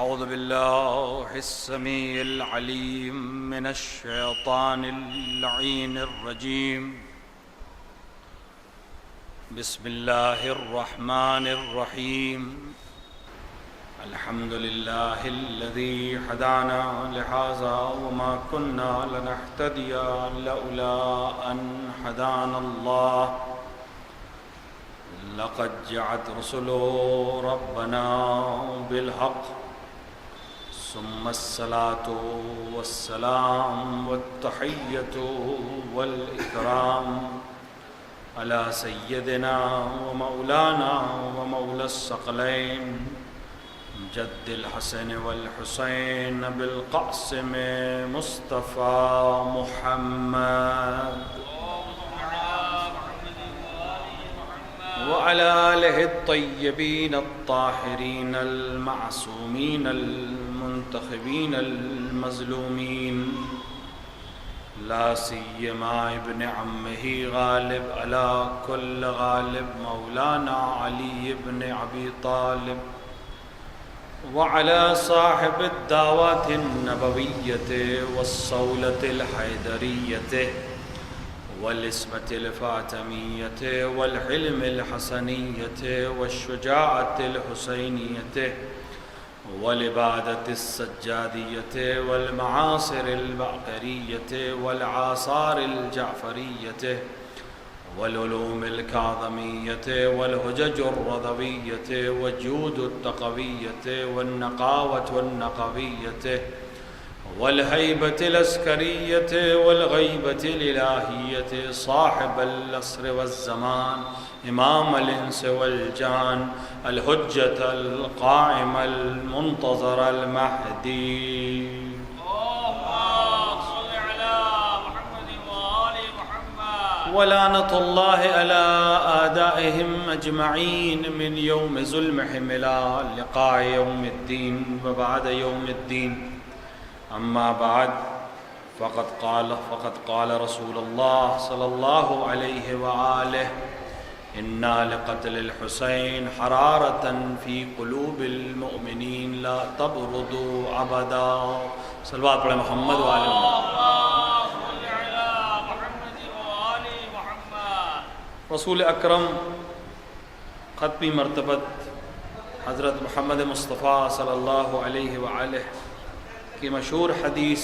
أعوذ بالله السميع العليم من الشيطان اللعين الرجيم. بسم الله الرحمن الرحيم. الحمد لله الذي هدانا لهذا وما كنا لنهتدي لولا أن هدانا الله. لقد جاءت رسل ربنا بالحق ثم الصلاة والسلام والتحية والإكرام على سيدنا ومولانا ومولى الثقلين جد الحسن والحسين بالقاسم مصطفى محمد وعلى آله الطيبين الطاهرين المعصومين المنتخبين المظلومين، لا سيما ابن عمه غالب على كل غالب مولانا علي بن أبي طالب، وعلى صاحب الدعوة النبوية والصولة الحيدرية والإسمة الفاطمية والحلم الحسنية والشجاعة الحسينية والعبادة السجادية والمعاصر الباقرية والآثار الجعفرية والعلوم الكاظمية والحجج الرضوية والجود التقوية والنقاوة والنقوية والهيبة العسكرية والغيبة الإلهية، صاحب العصر والزمان، إمام الإنس والجان، الحجة القائم المنتظر المهدي. ولعنة الله على أعدائهم أجمعين من يوم ظلمهم إلى لقاء يوم الدين وبعد يوم الدين. أما بعد فقد قال رسول الله صلى الله عليه وآله: إنا لقتل الحسين حرارة في قلوب المؤمنين لا تبردوا أبدا. صلوات پڑھیں محمد وآل محمد. رسول اکرم ختمی مرتبت حضرت محمد مصطفیٰ صلی اللہ علیہ وآلہ کی مشہور حدیث،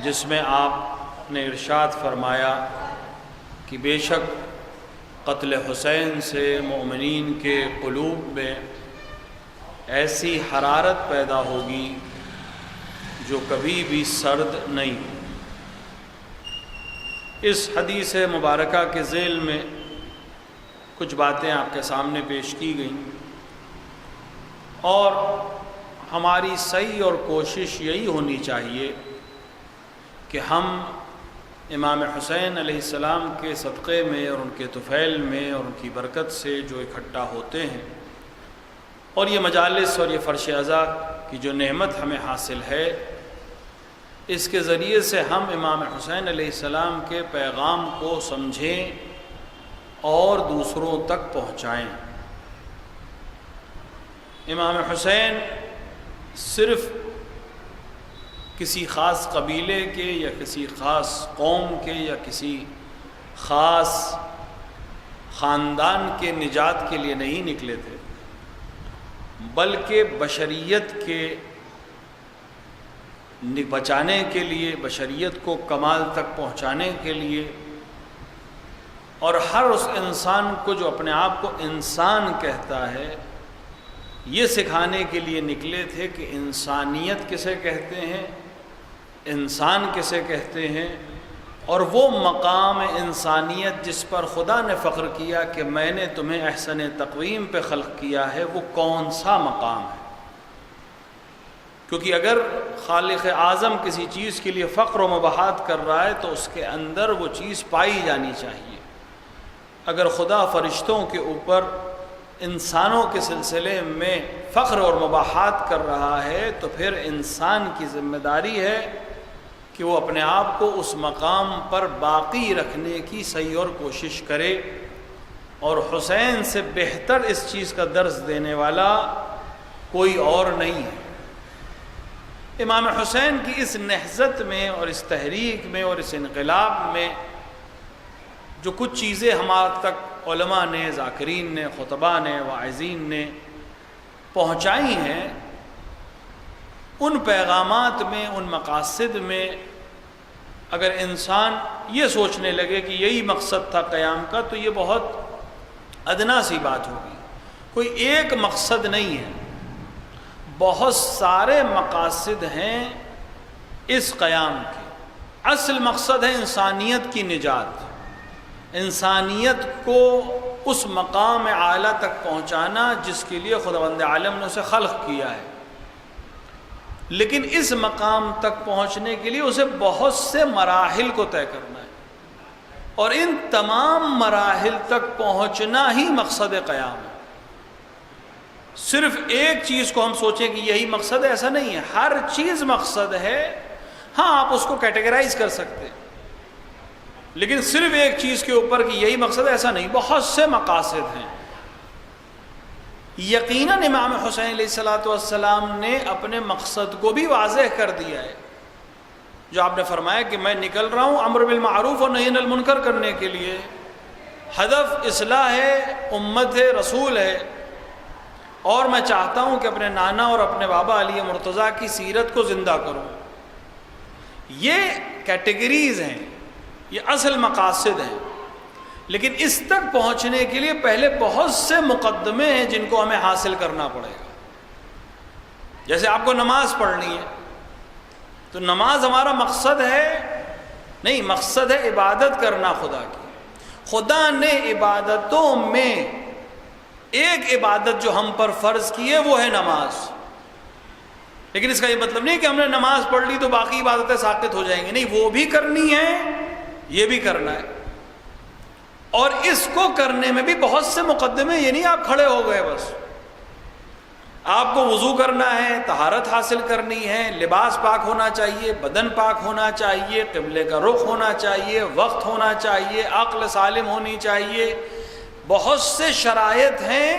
جس میں آپ نے ارشاد فرمایا کہ بے شک قتل حسین سے مومنین کے قلوب میں ایسی حرارت پیدا ہوگی جو کبھی بھی سرد نہیں. اس حدیث مبارکہ کے ذیل میں کچھ باتیں آپ کے سامنے پیش کی گئیں، اور ہماری صحیح اور کوشش یہی ہونی چاہیے کہ ہم امام حسین علیہ السلام کے صدقے میں اور ان کے طفیل میں اور ان کی برکت سے جو اکٹھا ہوتے ہیں، اور یہ مجالس اور یہ فرش عزا کی جو نعمت ہمیں حاصل ہے، اس کے ذریعے سے ہم امام حسین علیہ السلام کے پیغام کو سمجھیں اور دوسروں تک پہنچائیں. امام حسین صرف کسی خاص قبیلے کے یا کسی خاص قوم کے یا کسی خاص خاندان کے نجات کے لیے نہیں نکلے تھے، بلکہ بشریت کے بچانے کے لیے، بشریت کو کمال تک پہنچانے کے لیے، اور ہر اس انسان کو جو اپنے آپ کو انسان کہتا ہے یہ سکھانے کے لیے نکلے تھے کہ انسانیت کسے کہتے ہیں، انسان کسے کہتے ہیں، اور وہ مقام انسانیت جس پر خدا نے فخر کیا کہ میں نے تمہیں احسن تقویم پہ خلق کیا ہے، وہ کون سا مقام ہے. کیونکہ اگر خالق اعظم کسی چیز کے لیے فخر و مباحات کر رہا ہے تو اس کے اندر وہ چیز پائی جانی چاہیے. اگر خدا فرشتوں کے اوپر انسانوں کے سلسلے میں فخر اور مباحات کر رہا ہے تو پھر انسان کی ذمہ داری ہے کہ وہ اپنے آپ کو اس مقام پر باقی رکھنے کی صحیح اور کوشش کرے. اور حسین سے بہتر اس چیز کا درس دینے والا کوئی اور نہیں ہے. امام حسین کی اس نہضت میں اور اس تحریک میں اور اس انقلاب میں جو کچھ چیزیں ہمارے تک علماء نے، ذاکرین نے، خطباء نے، واعظین نے پہنچائی ہیں، ان پیغامات میں، ان مقاصد میں اگر انسان یہ سوچنے لگے کہ یہی مقصد تھا قیام کا، تو یہ بہت ادنا سی بات ہوگی۔ کوئی ایک مقصد نہیں ہے، بہت سارے مقاصد ہیں اس قیام کے۔ اصل مقصد ہے انسانیت کی نجات، انسانیت کو اس مقام اعلیٰ تک پہنچانا جس کے لیے خداوند عالم نے اسے خلق کیا ہے، لیکن اس مقام تک پہنچنے کے لیے اسے بہت سے مراحل کو طے کرنا ہے، اور ان تمام مراحل تک پہنچنا ہی مقصد قیام ہے۔ صرف ایک چیز کو ہم سوچیں کہ یہی مقصد ہے، ایسا نہیں ہے، ہر چیز مقصد ہے۔ ہاں آپ اس کو کیٹیگرائز کر سکتے ہیں، لیکن صرف ایک چیز کے اوپر کہ یہی مقصد ہے ایسا نہیں، بہت سے مقاصد ہیں۔ یقیناً امام حسین علیہ السلام نے اپنے مقصد کو بھی واضح کر دیا ہے، جو آپ نے فرمایا کہ میں نکل رہا ہوں امر بالمعروف اور نہی عن المنکر کرنے کے لیے، ہدف اصلاح ہے، امت ہے، رسول ہے، اور میں چاہتا ہوں کہ اپنے نانا اور اپنے بابا علی مرتضیٰ کی سیرت کو زندہ کروں۔ یہ کیٹیگریز ہیں، یہ اصل مقاصد ہیں، لیکن اس تک پہنچنے کے لیے پہلے بہت سے مقدمے ہیں جن کو ہمیں حاصل کرنا پڑے گا۔ جیسے آپ کو نماز پڑھنی ہے، تو نماز ہمارا مقصد ہے نہیں، مقصد ہے عبادت کرنا خدا کی۔ خدا نے عبادتوں میں ایک عبادت جو ہم پر فرض کی ہے وہ ہے نماز، لیکن اس کا یہ مطلب نہیں کہ ہم نے نماز پڑھ لی تو باقی عبادتیں ساقط ہو جائیں گی، نہیں، وہ بھی کرنی ہے، یہ بھی کرنا ہے، اور اس کو کرنے میں بھی بہت سے مقدمے، یہ نہیں آپ کھڑے ہو گئے بس۔ آپ کو وضو کرنا ہے، طہارت حاصل کرنی ہے، لباس پاک ہونا چاہیے، بدن پاک ہونا چاہیے، قبلے کا رخ ہونا چاہیے، وقت ہونا چاہیے، عقل سالم ہونی چاہیے، بہت سے شرائط ہیں۔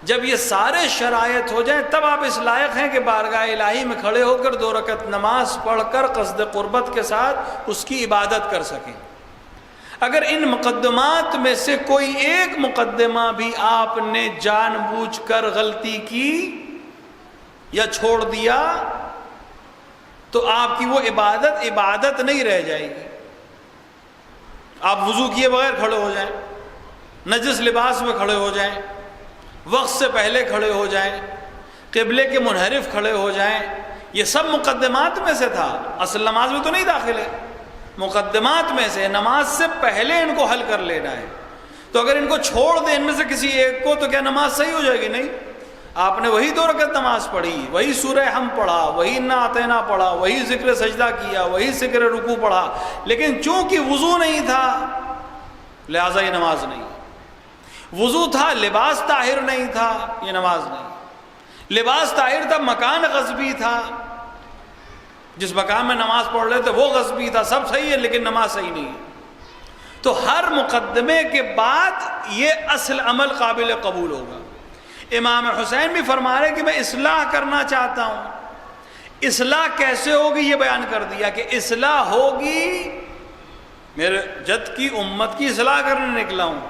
جب یہ سارے شرائط ہو جائیں تب آپ اس لائق ہیں کہ بارگاہ الہی میں کھڑے ہو کر 2 رکعت نماز پڑھ کر قصد قربت کے ساتھ اس کی عبادت کر سکیں۔ اگر ان مقدمات میں سے کوئی ایک مقدمہ بھی آپ نے جان بوجھ کر غلطی کی یا چھوڑ دیا تو آپ کی وہ عبادت نہیں رہ جائے گی۔ آپ وضو کیے بغیر کھڑے ہو جائیں، نجس لباس میں کھڑے ہو جائیں، وقت سے پہلے کھڑے ہو جائیں، قبلے کے منحرف کھڑے ہو جائیں، یہ سب مقدمات میں سے تھا، اصل نماز میں تو نہیں داخل ہے، مقدمات میں سے، نماز سے پہلے ان کو حل کر لینا ہے۔ تو اگر ان کو چھوڑ دیں ان میں سے کسی ایک کو تو کیا نماز صحیح ہو جائے گی؟ نہیں، آپ نے وہی 2 رکعت نماز پڑھی، وہی سورہ ہم پڑھا، وہی انا اعطینا پڑھا، وہی ذکر سجدہ کیا، وہی ذکر رکوع پڑھا، لیکن چونکہ وضو نہیں تھا لہٰذا یہ نماز نہیں۔ وضو تھا، لباس طاہر نہیں تھا، یہ نماز نہیں۔ لباس طاہر تھا، مکان غصبی تھا، جس مکان میں نماز پڑھ رہے تھے وہ غصبی تھا، سب صحیح ہے لیکن نماز صحیح نہیں ہے۔ تو ہر مقدمے کے بعد یہ اصل عمل قابل قبول ہوگا۔ امام حسین بھی فرما رہے کہ میں اصلاح کرنا چاہتا ہوں۔ اصلاح کیسے ہوگی یہ بیان کر دیا کہ اصلاح ہوگی، میرے جد کی امت کی اصلاح کرنے نکلا ہوں۔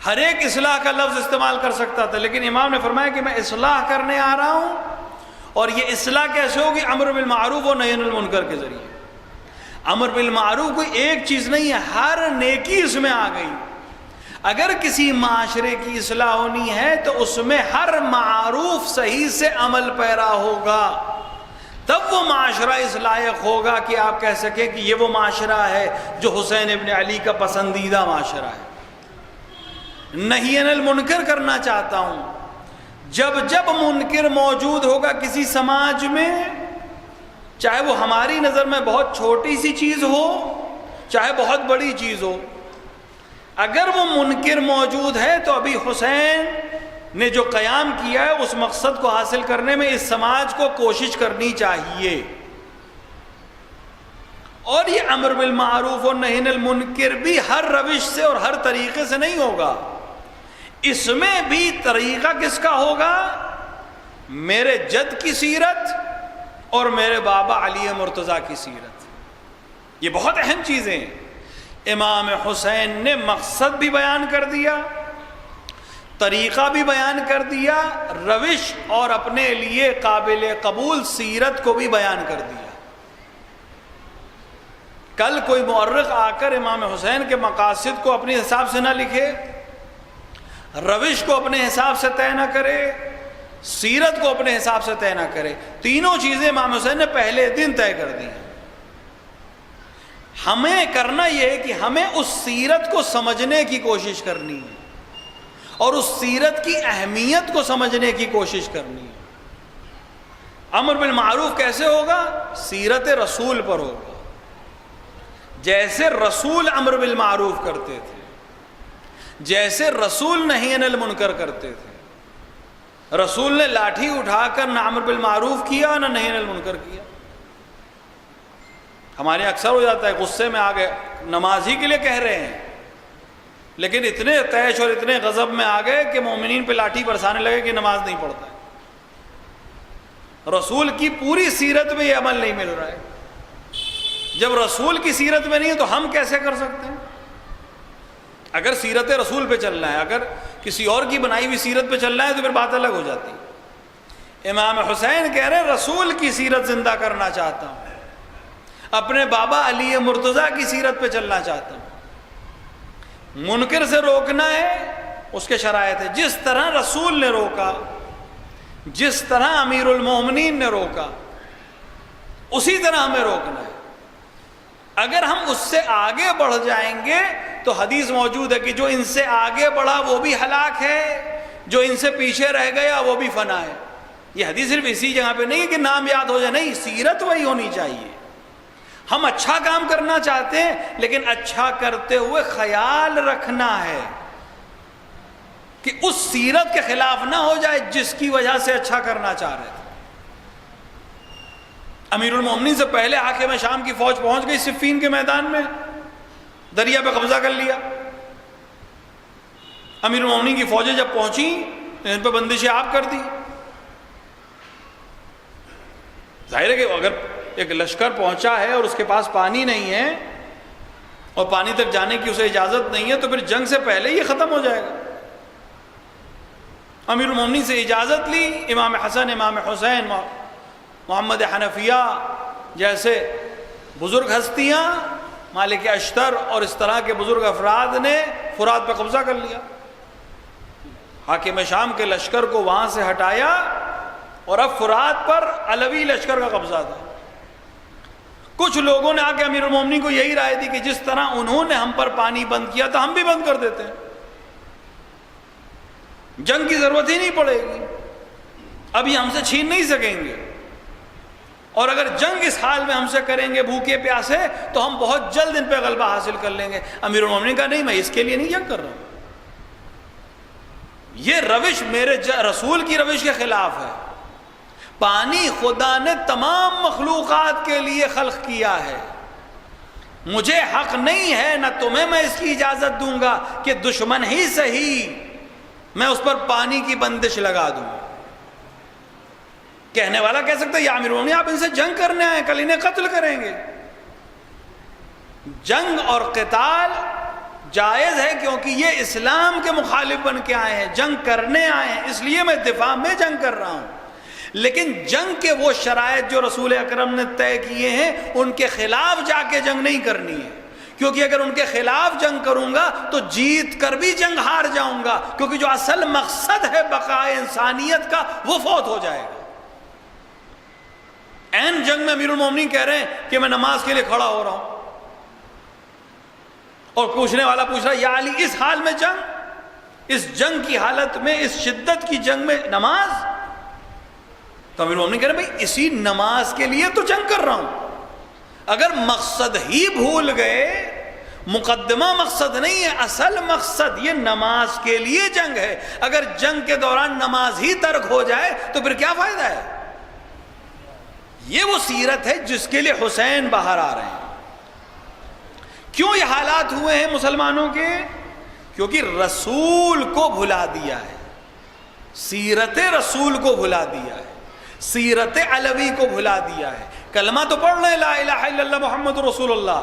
ہر ایک اصلاح کا لفظ استعمال کر سکتا تھا، لیکن امام نے فرمایا کہ میں اصلاح کرنے آ رہا ہوں، اور یہ اصلاح کیسے ہوگی؟ امر بالمعروف و نہی عن المنکر کے ذریعے۔ امر بالمعروف کوئی ایک چیز نہیں ہے، ہر نیکی اس میں آ گئی۔ اگر کسی معاشرے کی اصلاح ہونی ہے تو اس میں ہر معروف صحیح سے عمل پیرا ہوگا، تب وہ معاشرہ اس لائق ہوگا کہ آپ کہہ سکیں کہ یہ وہ معاشرہ ہے جو حسین ابن علی کا پسندیدہ معاشرہ ہے۔ نہی عن المنکر کرنا چاہتا ہوں، جب جب منکر موجود ہوگا کسی سماج میں، چاہے وہ ہماری نظر میں بہت چھوٹی سی چیز ہو چاہے بہت بڑی چیز ہو، اگر وہ منکر موجود ہے تو ابھی حسین نے جو قیام کیا ہے اس مقصد کو حاصل کرنے میں اس سماج کو کوشش کرنی چاہیے۔ اور یہ امر بالمعروف اور نہی عن المنکر بھی ہر روش سے اور ہر طریقے سے نہیں ہوگا، اس میں بھی طریقہ کس کا ہوگا؟ میرے جد کی سیرت اور میرے بابا علی مرتضیٰ کی سیرت. یہ بہت اہم چیزیں ہیں. امام حسین نے مقصد بھی بیان کر دیا، طریقہ بھی بیان کر دیا، روش اور اپنے لیے قابل قبول سیرت کو بھی بیان کر دیا. کل کوئی مورخ آ کر امام حسین کے مقاصد کو اپنے حساب سے نہ لکھے، روش کو اپنے حساب سے طے نہ کرے، سیرت کو اپنے حساب سے طے نہ کرے. تینوں چیزیں امام حسین نے پہلے دن طے کر دی. ہمیں کرنا یہ ہے کہ ہمیں اس سیرت کو سمجھنے کی کوشش کرنی ہے اور اس سیرت کی اہمیت کو سمجھنے کی کوشش کرنی ہے. امر بالمعروف کیسے ہوگا؟ سیرت رسول پر ہوگا. جیسے رسول امر بالمعروف کرتے تھے، جیسے رسول نہی عن المنکر کرتے تھے. رسول نے لاٹھی اٹھا کر نہ امر بالمعروف کیا نہ نہی عن المنکر کیا. ہمارے اکثر ہو جاتا ہے غصے میں آ گئے، نماز ہی کے لیے کہہ رہے ہیں، لیکن اتنے طیش اور اتنے غضب میں آ گئے کہ مومنین پہ لاٹھی برسانے لگے کہ نماز نہیں پڑھتا ہے. رسول کی پوری سیرت میں یہ عمل نہیں مل رہا ہے. جب رسول کی سیرت میں نہیں ہے تو ہم کیسے کر سکتے ہیں؟ اگر سیرت رسول پہ چلنا ہے، اگر کسی اور کی بنائی ہوئی سیرت پہ چلنا ہے تو پھر بات الگ ہو جاتی ہے. امام حسین کہہ رہے ہیں رسول کی سیرت زندہ کرنا چاہتا ہوں، اپنے بابا علی مرتضیٰ کی سیرت پہ چلنا چاہتا ہوں. منکر سے روکنا ہے، اس کے شرائط ہے. جس طرح رسول نے روکا، جس طرح امیر المومنین نے روکا، اسی طرح ہمیں روکنا ہے. اگر ہم اس سے آگے بڑھ جائیں گے تو حدیث موجود ہے کہ جو ان سے آگے بڑھا وہ بھی ہلاک ہے، جو ان سے پیچھے رہ گیا وہ بھی فنا ہے. یہ حدیث صرف اسی جگہ پہ نہیں ہے کہ نام یاد ہو جائے، نہیں، سیرت وہی ہونی چاہیے. ہم اچھا کام کرنا چاہتے ہیں لیکن اچھا کرتے ہوئے خیال رکھنا ہے کہ اس سیرت کے خلاف نہ ہو جائے جس کی وجہ سے اچھا کرنا چاہ رہے تھے. امیر المومنین سے پہلے حاکم شام کی فوج پہنچ گئی صفین کے میدان میں، دریا پہ قبضہ کر لیا. امیر المومنین کی فوجیں جب پہنچی ان پہ بندشیں عام کر دی. ظاہر ہے کہ اگر ایک لشکر پہنچا ہے اور اس کے پاس پانی نہیں ہے اور پانی تک جانے کی اسے اجازت نہیں ہے تو پھر جنگ سے پہلے یہ ختم ہو جائے گا. امیر المومنین سے اجازت لی. امام حسن، امام حسین، محمد حنفیہ جیسے بزرگ ہستیاں، مالک اشتر اور اس طرح کے بزرگ افراد نے فرات پہ قبضہ کر لیا. حاکم شام کے لشکر کو وہاں سے ہٹایا اور اب فرات پر علوی لشکر کا قبضہ تھا. کچھ لوگوں نے آ کے امیر المومنین کو یہی رائے دی کہ جس طرح انہوں نے ہم پر پانی بند کیا تو ہم بھی بند کر دیتے ہیں، جنگ کی ضرورت ہی نہیں پڑے گی، ابھی ہم سے چھین نہیں سکیں گے، اور اگر جنگ اس حال میں ہم سے کریں گے بھوکے پیاسے تو ہم بہت جلد ان پہ غلبہ حاصل کر لیں گے. امیر المومنین کہا نہیں، میں اس کے لیے نہیں جنگ کر رہا ہوں، یہ روش میرے رسول کی روش کے خلاف ہے. پانی خدا نے تمام مخلوقات کے لیے خلق کیا ہے، مجھے حق نہیں ہے، نہ تمہیں میں اس کی اجازت دوں گا کہ دشمن ہی صحیح میں اس پر پانی کی بندش لگا دوں. کہنے والا کہہ سکتا ہے یا امیر المومنین آپ ان سے جنگ کرنے آئے، کل انہیں قتل کریں گے. جنگ اور قتال جائز ہے کیونکہ یہ اسلام کے مخالف بن کے آئے ہیں، جنگ کرنے آئے ہیں، اس لیے میں دفاع میں جنگ کر رہا ہوں. لیکن جنگ کے وہ شرائط جو رسول اکرم نے طے کیے ہیں ان کے خلاف جا کے جنگ نہیں کرنی ہے، کیونکہ اگر ان کے خلاف جنگ کروں گا تو جیت کر بھی جنگ ہار جاؤں گا، کیونکہ جو اصل مقصد ہے بقائے انسانیت کا وہ فوت ہو جائے گا. این جنگ میں امیر المومنین کہہ رہے ہیں کہ میں نماز کے لیے کھڑا ہو رہا ہوں، اور پوچھنے والا پوچھ رہا ہے یا علی اس حال میں جنگ، اس جنگ کی حالت میں، اس شدت کی جنگ میں نماز؟ تو امیر المومنین کہہ رہے ہیں بھائی اسی نماز کے لیے تو جنگ کر رہا ہوں. اگر مقصد ہی بھول گئے، مقدمہ مقصد نہیں ہے، اصل مقصد یہ نماز کے لیے جنگ ہے، اگر جنگ کے دوران نماز ہی ترک ہو جائے تو پھر کیا فائدہ ہے؟ یہ وہ سیرت ہے جس کے لیے حسین باہر آ رہے ہیں. کیوں یہ حالات ہوئے ہیں مسلمانوں کے؟ کیونکہ رسول کو بھلا دیا ہے، سیرت رسول کو بھلا دیا ہے. سیرت علوی کو بھلا دیا ہے. کلمہ تو پڑھ رہے ہیں لا الہ الا اللہ محمد رسول اللہ،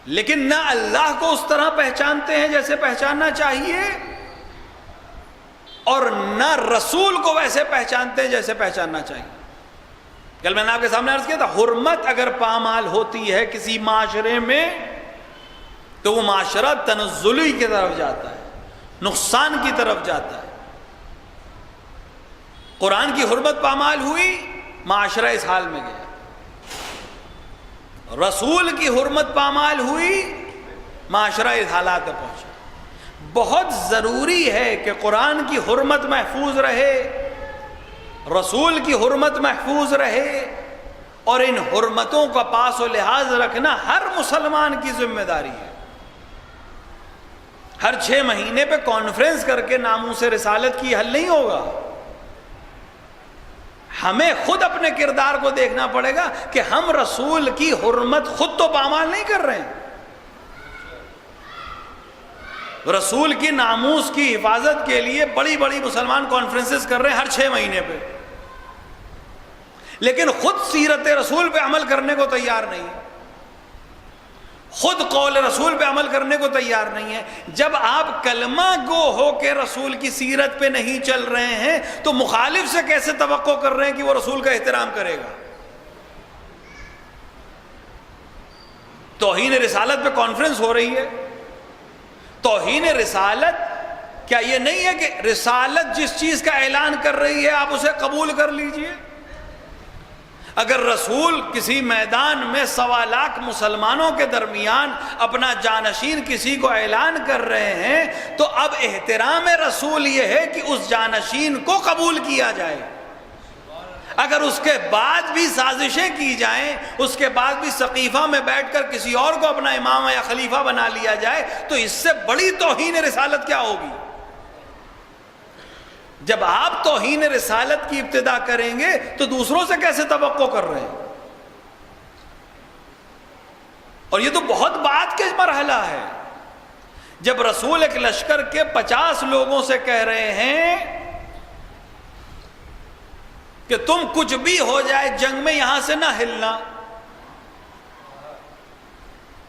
لیکن نہ اللہ کو اس طرح پہچانتے ہیں جیسے پہچاننا چاہیے، اور نہ رسول کو ویسے پہچانتے ہیں جیسے پہچاننا چاہیے. کل میں نے آپ کے سامنے عرض کیا تھا، حرمت اگر پامال ہوتی ہے کسی معاشرے میں تو وہ معاشرہ تنزلی کی طرف جاتا ہے، نقصان کی طرف جاتا ہے. قرآن کی حرمت پامال ہوئی، معاشرہ اس حال میں گیا. رسول کی حرمت پامال ہوئی، معاشرہ اس حالات میں پہنچا. بہت ضروری ہے کہ قرآن کی حرمت محفوظ رہے، رسول کی حرمت محفوظ رہے، اور ان حرمتوں کا پاس و لحاظ رکھنا ہر مسلمان کی ذمہ داری ہے. ہر 6 مہینے پہ کانفرنس کر کے ناموس رسالت کی حل نہیں ہوگا. ہمیں خود اپنے کردار کو دیکھنا پڑے گا کہ ہم رسول کی حرمت خود تو پامال نہیں کر رہے ہیں. رسول کی ناموس کی حفاظت کے لیے بڑی بڑی مسلمان کانفرنسز کر رہے ہیں ہر 6 مہینے پہ، لیکن خود سیرت رسول پہ عمل کرنے کو تیار نہیں، خود قول رسول پہ عمل کرنے کو تیار نہیں ہے. جب آپ کلمہ گو ہو کے رسول کی سیرت پہ نہیں چل رہے ہیں تو مخالف سے کیسے توقع کر رہے ہیں کہ وہ رسول کا احترام کرے گا؟ توہین رسالت پہ کانفرنس ہو رہی ہے. توہین رسالت کیا یہ نہیں ہے کہ رسالت جس چیز کا اعلان کر رہی ہے آپ اسے قبول کر لیجئے؟ اگر رسول کسی میدان میں 1.25 لاکھ مسلمانوں کے درمیان اپنا جانشین کسی کو اعلان کر رہے ہیں تو اب احترام رسول یہ ہے کہ اس جانشین کو قبول کیا جائے. اگر اس کے بعد بھی سازشیں کی جائیں، اس کے بعد بھی سقیفہ میں بیٹھ کر کسی اور کو اپنا امام یا خلیفہ بنا لیا جائے تو اس سے بڑی توہین رسالت کیا ہوگی؟ جب آپ توہین رسالت کی ابتدا کریں گے تو دوسروں سے کیسے توقع کر رہے ہیں؟ اور یہ تو بہت بعد کے مرحلہ ہے. جب رسول ایک لشکر کے 50 لوگوں سے کہہ رہے ہیں کہ تم کچھ بھی ہو جائے جنگ میں یہاں سے نہ ہلنا،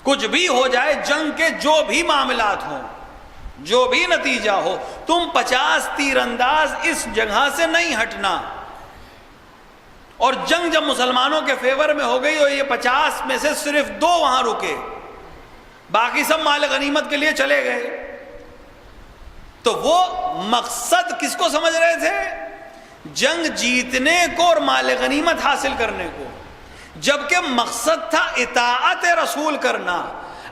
کچھ بھی ہو جائے جنگ کے جو بھی معاملات ہوں، جو بھی نتیجہ ہو، تم 50 تیر انداز اس جگہ سے نہیں ہٹنا. اور جنگ جب مسلمانوں کے فیور میں ہو گئی اور یہ 50 میں سے صرف 2 وہاں رکے، باقی سب مال غنیمت کے لیے چلے گئے، تو وہ مقصد کس کو سمجھ رہے تھے؟ جنگ جیتنے کو اور مال غنیمت حاصل کرنے کو، جبکہ مقصد تھا اطاعت رسول کرنا.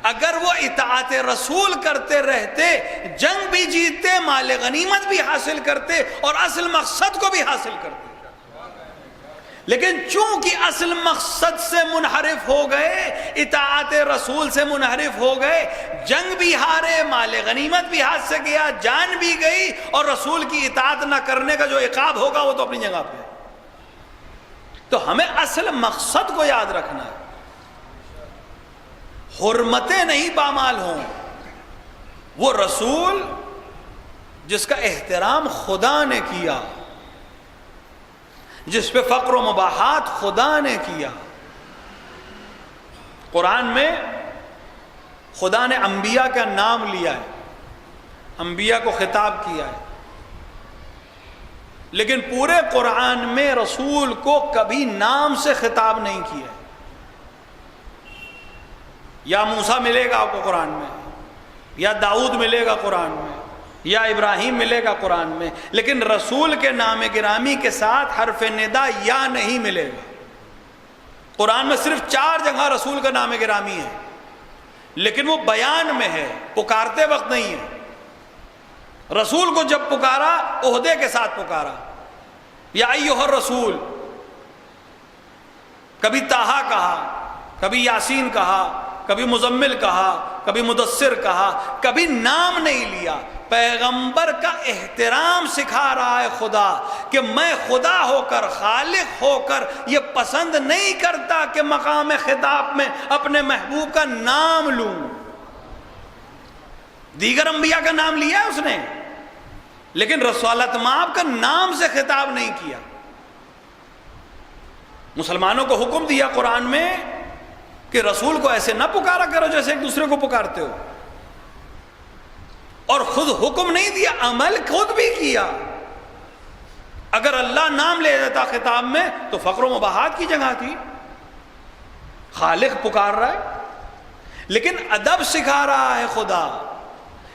اگر وہ اطاعت رسول کرتے رہتے جنگ بھی جیتتے، مال غنیمت بھی حاصل کرتے اور اصل مقصد کو بھی حاصل کرتے. لیکن چونکہ اصل مقصد سے منحرف ہو گئے، اطاعت رسول سے منحرف ہو گئے، جنگ بھی ہارے، مال غنیمت بھی ہاتھ سے گیا، جان بھی گئی، اور رسول کی اطاعت نہ کرنے کا جو عقاب ہوگا وہ تو اپنی جگہ پہ. تو ہمیں اصل مقصد کو یاد رکھنا ہے. حرمتیں نہیں پامال ہوں. وہ رسول جس کا احترام خدا نے کیا، جس پہ فقر و مباحات خدا نے کیا. قرآن میں خدا نے انبیاء کا نام لیا ہے، انبیاء کو خطاب کیا ہے، لیکن پورے قرآن میں رسول کو کبھی نام سے خطاب نہیں کیا ہے. یا موسیٰ ملے گا آپ کو قرآن میں، یا داؤد ملے گا قرآن میں، یا ابراہیم ملے گا قرآن میں، لیکن رسول کے نام گرامی کے ساتھ حرف ندا یا نہیں ملے گا. قرآن میں صرف 4 جگہ رسول کا نام گرامی ہے، لیکن وہ بیان میں ہے، پکارتے وقت نہیں ہے. رسول کو جب پکارا عہدے کے ساتھ پکارا، یا ایھا الرسول، کبھی طٰہٰ کہا، کبھی یاسین کہا، کبھی مزمل کہا، کبھی مدثر کہا، کبھی نام نہیں لیا. پیغمبر کا احترام سکھا رہا ہے خدا کہ میں خدا ہو کر، خالق ہو کر یہ پسند نہیں کرتا کہ مقام خطاب میں اپنے محبوب کا نام لوں. دیگر انبیاء کا نام لیا ہے اس نے، لیکن رسالت مآب کا نام سے خطاب نہیں کیا. مسلمانوں کو حکم دیا قرآن میں کہ رسول کو ایسے نہ پکارا کرو جیسے ایک دوسرے کو پکارتے ہو، اور خود حکم نہیں دیا، عمل خود بھی کیا۔ اگر اللہ نام لے دیتا خطاب میں تو فقر و مباحات کی جگہ تھی، خالق پکار رہا ہے، لیکن ادب سکھا رہا ہے خدا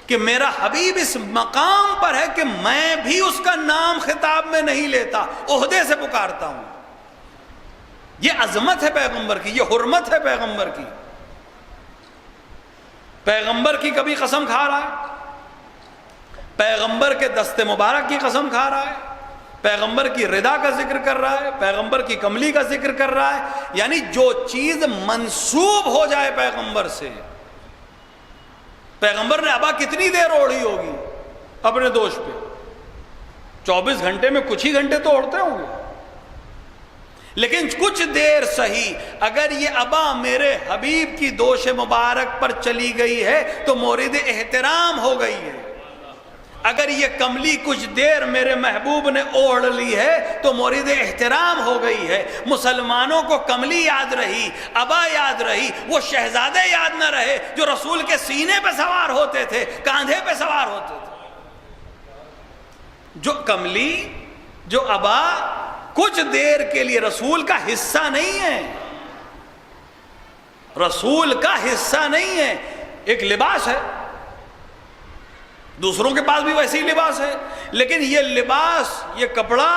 کہ میرا حبیب اس مقام پر ہے کہ میں بھی اس کا نام خطاب میں نہیں لیتا، عہدے سے پکارتا ہوں۔ یہ عظمت ہے پیغمبر کی، یہ حرمت ہے پیغمبر کی۔ پیغمبر کی کبھی قسم کھا رہا ہے، پیغمبر کے دست مبارک کی قسم کھا رہا ہے، پیغمبر کی رضا کا ذکر کر رہا ہے، پیغمبر کی کملی کا ذکر کر رہا ہے، یعنی جو چیز منسوب ہو جائے پیغمبر سے۔ پیغمبر نے ابا کتنی دیر اوڑھی ہوگی اپنے دوش پہ؟ 24 گھنٹے میں کچھ ہی گھنٹے تو اوڑھتے ہوں گے، لیکن کچھ دیر صحیح اگر یہ ابا میرے حبیب کی دوش مبارک پر چلی گئی ہے تو مورد احترام ہو گئی ہے۔ اگر یہ کملی کچھ دیر میرے محبوب نے اوڑھ لی ہے تو مورد احترام ہو گئی ہے۔ مسلمانوں کو کملی یاد رہی، ابا یاد رہی، وہ شہزادے یاد نہ رہے جو رسول کے سینے پہ سوار ہوتے تھے، کاندھے پہ سوار ہوتے تھے۔ جو کملی، جو ابا کچھ دیر کے لیے رسول کا حصہ نہیں ہے، رسول کا حصہ نہیں ہے، ایک لباس ہے، دوسروں کے پاس بھی ویسے ہی لباس ہے، لیکن یہ لباس، یہ کپڑا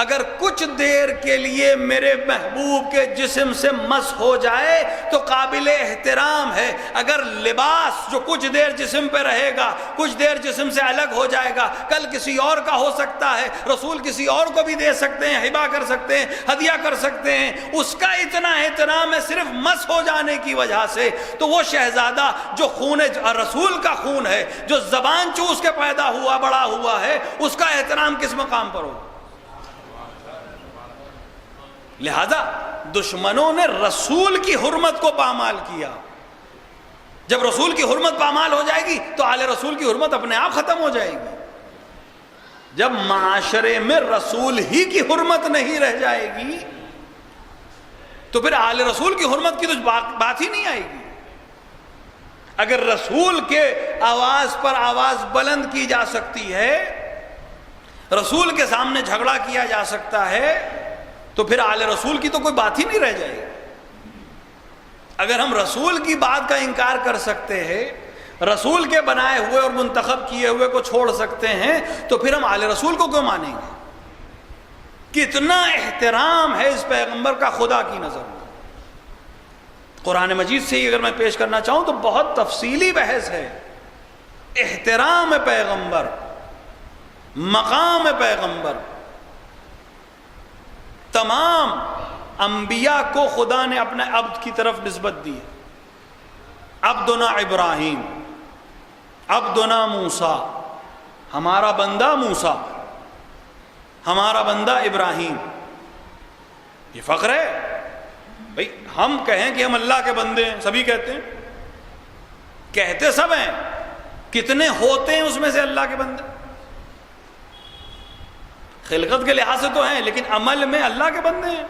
اگر کچھ دیر کے لیے میرے محبوب کے جسم سے مس ہو جائے تو قابل احترام ہے۔ اگر لباس جو کچھ دیر جسم پہ رہے گا، کچھ دیر جسم سے الگ ہو جائے گا، کل کسی اور کا ہو سکتا ہے، رسول کسی اور کو بھی دے سکتے ہیں، ہبہ کر سکتے ہیں، ہدیہ کر سکتے ہیں، اس کا اتنا احترام ہے صرف مس ہو جانے کی وجہ سے۔ تو وہ شہزادہ جو خون رسول کا خون ہے، جو زبان چوس کے پیدا ہوا بڑا ہوا ہے، اس کا احترام کس مقام پر ہو؟ لہذا دشمنوں نے رسول کی حرمت کو پامال کیا۔ جب رسول کی حرمت پامال ہو جائے گی تو آل رسول کی حرمت اپنے آپ ختم ہو جائے گی۔ جب معاشرے میں رسول ہی کی حرمت نہیں رہ جائے گی تو پھر آل رسول کی حرمت کی تو بات ہی نہیں آئے گی۔ اگر رسول کے آواز پر آواز بلند کی جا سکتی ہے، رسول کے سامنے جھگڑا کیا جا سکتا ہے، تو پھر آل رسول کی تو کوئی بات ہی نہیں رہ جائے گی۔ اگر ہم رسول کی بات کا انکار کر سکتے ہیں، رسول کے بنائے ہوئے اور منتخب کیے ہوئے کو چھوڑ سکتے ہیں، تو پھر ہم آل رسول کو کیوں مانیں گے؟ کتنا احترام ہے اس پیغمبر کا خدا کی نظر میں۔ قرآن مجید سے ہی اگر میں پیش کرنا چاہوں تو بہت تفصیلی بحث ہے۔ احترام پیغمبر، مقام پیغمبر، تمام انبیاء کو خدا نے اپنے عبد کی طرف نسبت دی ہے۔ عبدنا ابراہیم، عبدنا موسیٰ، ہمارا بندہ موسیٰ، ہمارا بندہ ابراہیم۔ یہ فخر ہے بھئی، ہم کہیں کہ ہم اللہ کے بندے ہیں، سبھی کہتے ہیں، کہتے سب ہیں، کتنے ہوتے ہیں اس میں سے اللہ کے بندے؟ خلقت کے لحاظ سے تو ہیں، لیکن عمل میں اللہ کے بندے ہیں۔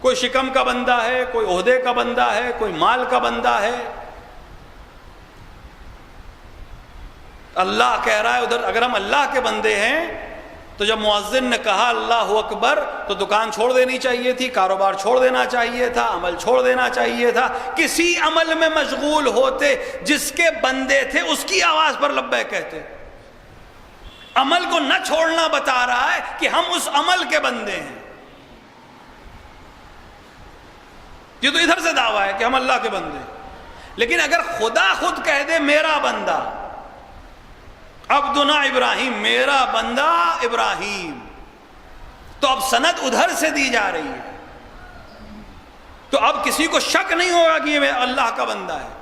کوئی شکم کا بندہ ہے، کوئی عہدے کا بندہ ہے، کوئی مال کا بندہ ہے۔ اللہ کہہ رہا ہے ادھر، اگر ہم اللہ کے بندے ہیں تو جب مؤذن نے کہا اللہ اکبر تو دکان چھوڑ دینی چاہیے تھی، کاروبار چھوڑ دینا چاہیے تھا، عمل چھوڑ دینا چاہیے تھا، کسی عمل میں مشغول ہوتے، جس کے بندے تھے اس کی آواز پر لبیک کہتے۔ عمل کو نہ چھوڑنا بتا رہا ہے کہ ہم اس عمل کے بندے ہیں۔ یہ تو ادھر سے دعویٰ ہے کہ ہم اللہ کے بندے ہیں، لیکن اگر خدا خود کہہ دے میرا بندہ عبدنا ابراہیم، میرا بندہ ابراہیم، تو اب سند ادھر سے دی جا رہی ہے، تو اب کسی کو شک نہیں ہوگا کہ یہ اللہ کا بندہ ہے۔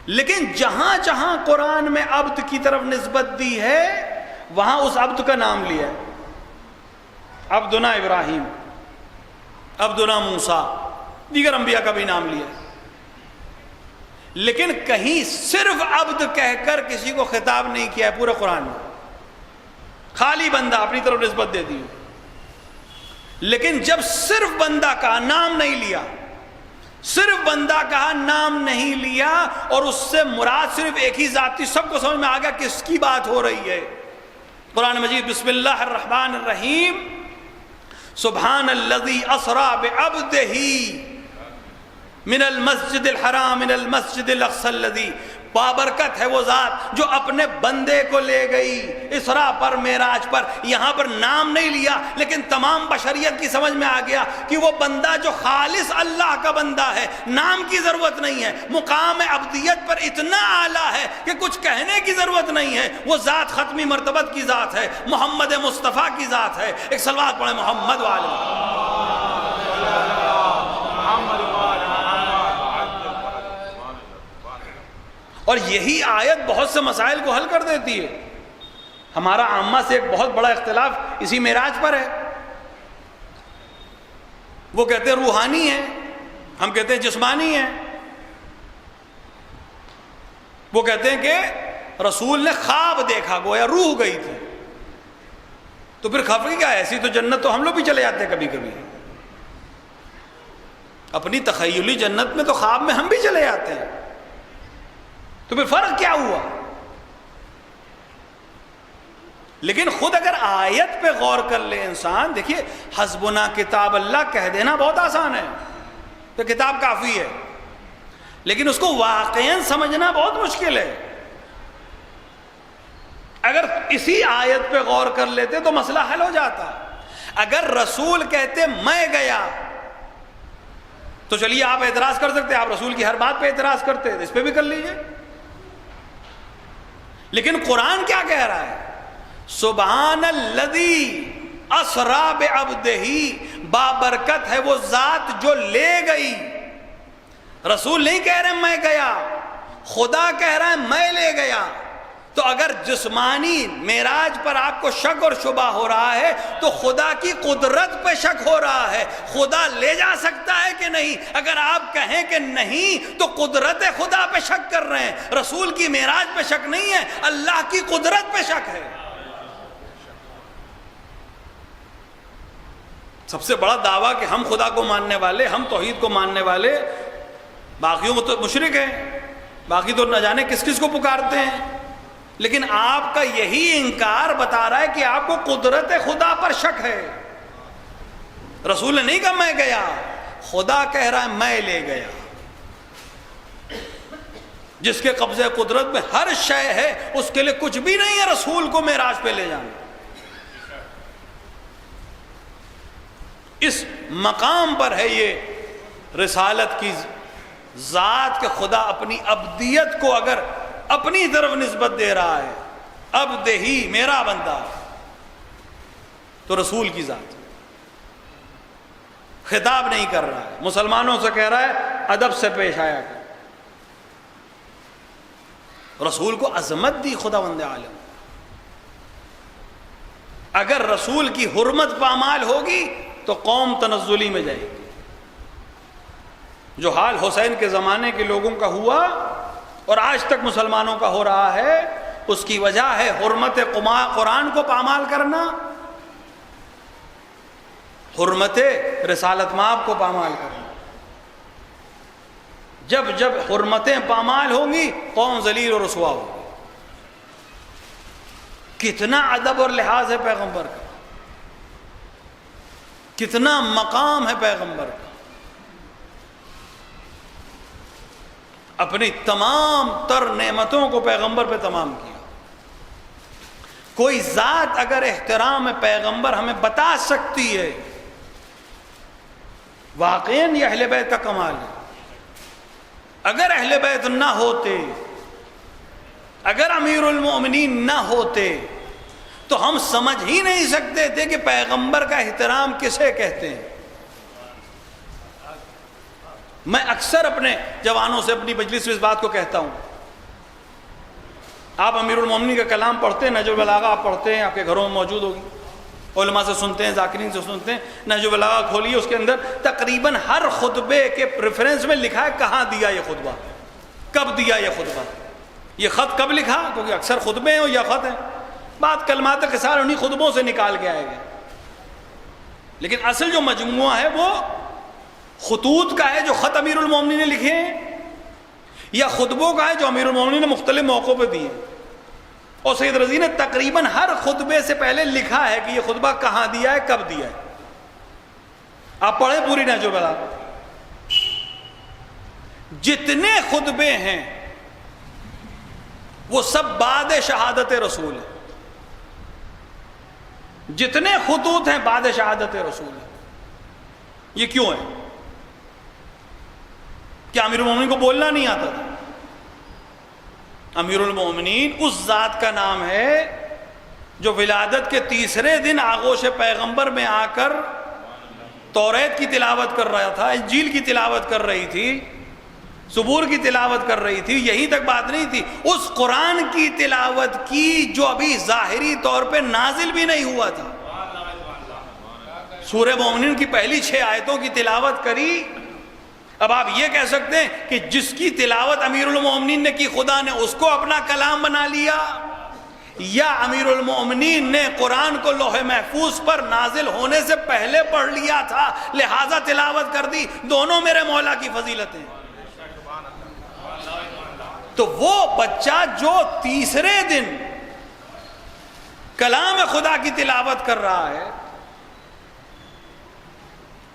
لیکن جہاں جہاں قرآن میں عبد کی طرف نسبت دی ہے وہاں اس عبد کا نام لیا ہے، عبدنا ابراہیم، عبدنا موسیٰ، دیگر انبیاء کا بھی نام لیا ہے، لیکن کہیں صرف عبد کہہ کر کسی کو خطاب نہیں کیا ہے پورے قرآن میں، خالی بندہ اپنی طرف نسبت دے دی۔ لیکن جب صرف بندہ کہا، نام نہیں لیا، صرف بندہ کہا، نام نہیں لیا، اور اس سے مراد صرف ایک ہی ذات تھی، سب کو سمجھ میں آ گیا کس کی بات ہو رہی ہے۔ قرآن مجید بسم اللہ الرحمن الرحیم، سبحان الذی اسری بعبدہ من المسجد الحرام من المسجد الاقصی الذی، بابرکت ہے وہ ذات جو اپنے بندے کو لے گئی اسراء پر، معراج پر۔ یہاں پر نام نہیں لیا، لیکن تمام بشریت کی سمجھ میں آ گیا کہ وہ بندہ جو خالص اللہ کا بندہ ہے، نام کی ضرورت نہیں ہے، مقام عبدیت پر اتنا اعلیٰ ہے کہ کچھ کہنے کی ضرورت نہیں ہے، وہ ذات ختمی مرتبت کی ذات ہے، محمد مصطفیٰ کی ذات ہے۔ ایک صلوات پڑھیں محمد والے۔ اور یہی آیت بہت سے مسائل کو حل کر دیتی ہے۔ ہمارا عامہ سے ایک بہت بڑا اختلاف اسی معراج پر ہے۔ وہ کہتے ہیں روحانی ہے، ہم کہتے ہیں جسمانی ہے۔ وہ کہتے ہیں کہ رسول نے خواب دیکھا، گویا روح گئی تھی۔ تو پھر خفگی کیا ہے؟ ایسی تو جنت تو ہم لوگ بھی چلے جاتے ہیں کبھی کبھی، اپنی تخیلی جنت میں تو خواب میں ہم بھی چلے جاتے ہیں، تو پھر فرق کیا ہوا؟ لیکن خود اگر آیت پہ غور کر لے انسان، دیکھیے حسبنا کتاب اللہ کہہ دینا بہت آسان ہے، تو کتاب کافی ہے، لیکن اس کو واقعاً سمجھنا بہت مشکل ہے۔ اگر اسی آیت پہ غور کر لیتے تو مسئلہ حل ہو جاتا۔ اگر رسول کہتے میں گیا تو چلیے آپ اعتراض کر سکتے، آپ رسول کی ہر بات پہ اعتراض کرتے، اس پہ بھی کر لیجئے۔ لیکن قرآن کیا کہہ رہا ہے؟ سبحان الذی اسری بعبدہ، بابرکت ہے وہ ذات جو لے گئی۔ رسول نہیں کہہ رہے میں گیا، خدا کہہ رہا ہے میں لے گیا۔ تو اگر جسمانی معراج پر آپ کو شک اور شبہ ہو رہا ہے تو خدا کی قدرت پہ شک ہو رہا ہے، خدا لے جا سکتا ہے کہ نہیں؟ اگر آپ کہیں کہ نہیں تو قدرت خدا پہ شک کر رہے ہیں، رسول کی معراج پہ شک نہیں ہے، اللہ کی قدرت پہ شک ہے۔ سب سے بڑا دعویٰ کہ ہم خدا کو ماننے والے، ہم توحید کو ماننے والے، باقیوں کو تو مشرک ہیں، باقی تو نہ جانے کس کس کو پکارتے ہیں، لیکن آپ کا یہی انکار بتا رہا ہے کہ آپ کو قدرت خدا پر شک ہے۔ رسول نے نہیں کہا میں گیا، خدا کہہ رہا ہے میں لے گیا۔ جس کے قبضے قدرت میں ہر شے ہے اس کے لیے کچھ بھی نہیں ہے رسول کو معراج پہ لے جانا۔ اس مقام پر ہے یہ رسالت کی ذات کہ خدا اپنی عبدیت کو اگر اپنی طرف نسبت دے رہا ہے، عبد ہی میرا بندہ، تو رسول کی ذات خطاب نہیں کر رہا ہے، مسلمانوں سے کہہ رہا ہے ادب سے پیش آیا کر۔ رسول کو عظمت دی خداوند عالم۔ اگر رسول کی حرمت پامال ہوگی تو قوم تنزلی میں جائے گی۔ جو حال حسین کے زمانے کے لوگوں کا ہوا اور آج تک مسلمانوں کا ہو رہا ہے، اس کی وجہ ہے حرمت قرآن کو پامال کرنا، حرمت رسالت مآب کو پامال کرنا۔ جب جب حرمتیں پامال ہوں گی قوم ذلیل اور رسوا ہوگی۔ کتنا ادب اور لحاظ ہے پیغمبر کا، کتنا مقام ہے پیغمبر کا، اپنی تمام تر نعمتوں کو پیغمبر پہ تمام کیا۔ کوئی ذات اگر احترام پیغمبر ہمیں بتا سکتی ہے، واقعاً یہ اہل بیت کا کمال ہے۔ اگر اہل بیت نہ ہوتے، اگر امیر المومنین نہ ہوتے تو ہم سمجھ ہی نہیں سکتے تھے کہ پیغمبر کا احترام کسے کہتے ہیں۔ میں اکثر اپنے جوانوں سے اپنی مجلس میں اس بات کو کہتا ہوں، آپ امیر المومنین کا کلام پڑھتے ہیں، نہج البلاغہ آپ پڑھتے ہیں، آپ کے گھروں میں موجود ہوگی، علماء سے سنتے ہیں، ذاکرین سے سنتے ہیں، نہج البلاغہ کھولیے، اس کے اندر تقریباً ہر خطبے کے ریفرنس میں لکھا ہے کہاں دیا یہ خطبہ، کب دیا یہ خطبہ، یہ خط کب لکھا، کیونکہ اکثر خطبے ہیں یا خط ہیں، بعد کلمات قصار انہی خطبوں سے نکال کے آئے گئے۔ لیکن اصل جو مجموعہ ہے وہ خطوط کا ہے جو خط امیر المومنین نے لکھے ہیں، یا خطبوں کا ہے جو امیر المومنین نے مختلف موقعوں پہ دیے. اور سید رضی نے تقریباً ہر خطبے سے پہلے لکھا ہے کہ یہ خطبہ کہاں دیا ہے، کب دیا ہے. آپ پڑھیں پوری نہج البلاغہ. جتنے خطبے ہیں وہ سب بعد شہادت رسول ہیں، جتنے خطوط ہیں بعد شہادت رسول ہیں. یہ کیوں ہے؟ کیا امیر المومنین کو بولنا نہیں آتا تھا؟ امیر المومنین اس ذات کا نام ہے جو ولادت کے تیسرے دن آغوش پیغمبر میں آ کر توریت کی تلاوت کر رہا تھا، انجیل کی تلاوت کر رہی تھی، زبور کی تلاوت کر رہی تھی. یہیں تک بات نہیں تھی، اس قرآن کی تلاوت کی جو ابھی ظاہری طور پہ نازل بھی نہیں ہوا تھا. سورہ مومنین کی پہلی 6 آیتوں کی تلاوت کری. اب آپ یہ کہہ سکتے ہیں کہ جس کی تلاوت امیر المومنین نے کی خدا نے اس کو اپنا کلام بنا لیا، یا امیر المومنین نے قرآن کو لوح محفوظ پر نازل ہونے سے پہلے پڑھ لیا تھا لہذا تلاوت کر دی. دونوں میرے مولا کی فضیلتیں. تو وہ بچہ جو تیسرے دن کلام خدا کی تلاوت کر رہا ہے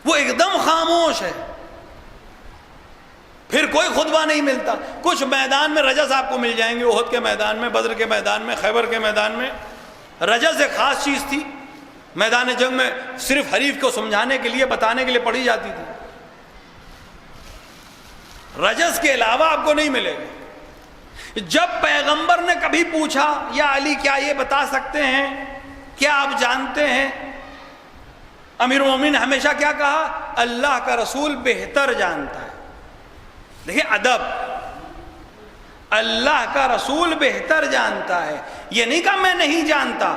وہ ایک دم خاموش ہے، پھر کوئی خطبہ نہیں ملتا. کچھ میدان میں رجز آپ کو مل جائیں گے، احد کے میدان میں، بدر کے میدان میں، خیبر کے میدان میں. رجز ایک خاص چیز تھی، میدان جنگ میں صرف حریف کو سمجھانے کے لیے، بتانے کے لیے پڑھی جاتی تھی. رجز کے علاوہ آپ کو نہیں ملے گا. جب پیغمبر نے کبھی پوچھا یا علی کیا یہ بتا سکتے ہیں، کیا آپ جانتے ہیں، امیر المومنین نے ہمیشہ کیا کہا؟ اللہ کا رسول بہتر جانتا ہے. دیکھیں ادب، اللہ کا رسول بہتر جانتا ہے. یہ نہیں کہا میں نہیں جانتا،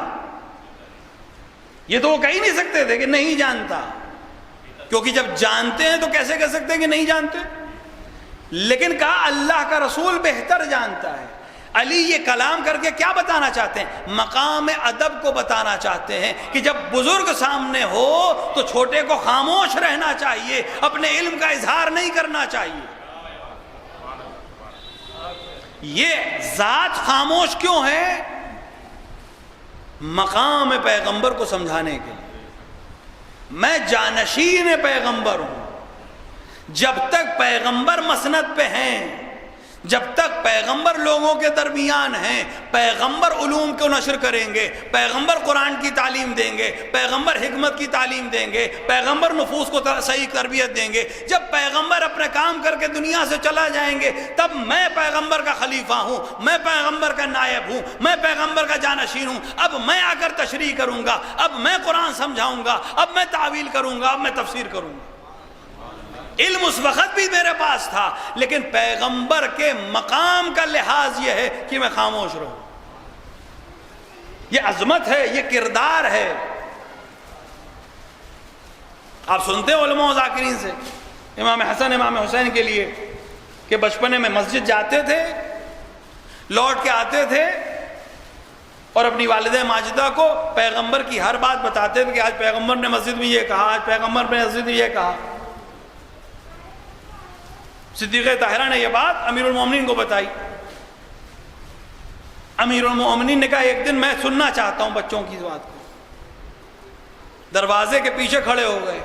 یہ تو وہ کہہ ہی نہیں سکتے تھے کہ نہیں جانتا، کیونکہ جب جانتے ہیں تو کیسے کہہ سکتے ہیں کہ نہیں جانتے. لیکن کہا اللہ کا رسول بہتر جانتا ہے. علی یہ کلام کر کے کیا بتانا چاہتے ہیں؟ مقام ادب کو بتانا چاہتے ہیں کہ جب بزرگ سامنے ہو تو چھوٹے کو خاموش رہنا چاہیے، اپنے علم کا اظہار نہیں کرنا چاہیے. یہ ذات خاموش کیوں ہے؟ مقام پیغمبر کو سمجھانے کے لیے. میں جانشین پیغمبر ہوں. جب تک پیغمبر مسند پہ ہیں، جب تک پیغمبر لوگوں کے درمیان ہیں، پیغمبر علوم کو نشر کریں گے، پیغمبر قرآن کی تعلیم دیں گے، پیغمبر حکمت کی تعلیم دیں گے، پیغمبر نفوس کو صحیح تربیت دیں گے. جب پیغمبر اپنے کام کر کے دنیا سے چلا جائیں گے تب میں پیغمبر کا خلیفہ ہوں، میں پیغمبر کا نائب ہوں، میں پیغمبر کا جانشین ہوں. اب میں آ کر تشریح کروں گا، اب میں قرآن سمجھاؤں گا، اب میں تعویل کروں گا، اب میں تفسیر کروں گا. علم اس وقت بھی میرے پاس تھا، لیکن پیغمبر کے مقام کا لحاظ یہ ہے کہ میں خاموش رہوں. یہ عظمت ہے، یہ کردار ہے. آپ سنتے ہیں علماء و ذاکرین سے امام حسن امام حسین کے لیے کہ بچپنے میں مسجد جاتے تھے، لوٹ کے آتے تھے اور اپنی والدہ ماجدہ کو پیغمبر کی ہر بات بتاتے تھے کہ آج پیغمبر نے مسجد میں یہ کہا، آج پیغمبر نے مسجد میں یہ کہا. صدیقہ طاہرہ نے یہ بات امیر المومنین کو بتائی. امیر المومنین نے کہا ایک دن میں سننا چاہتا ہوں بچوں کی بات کو. دروازے کے پیچھے کھڑے ہو گئے.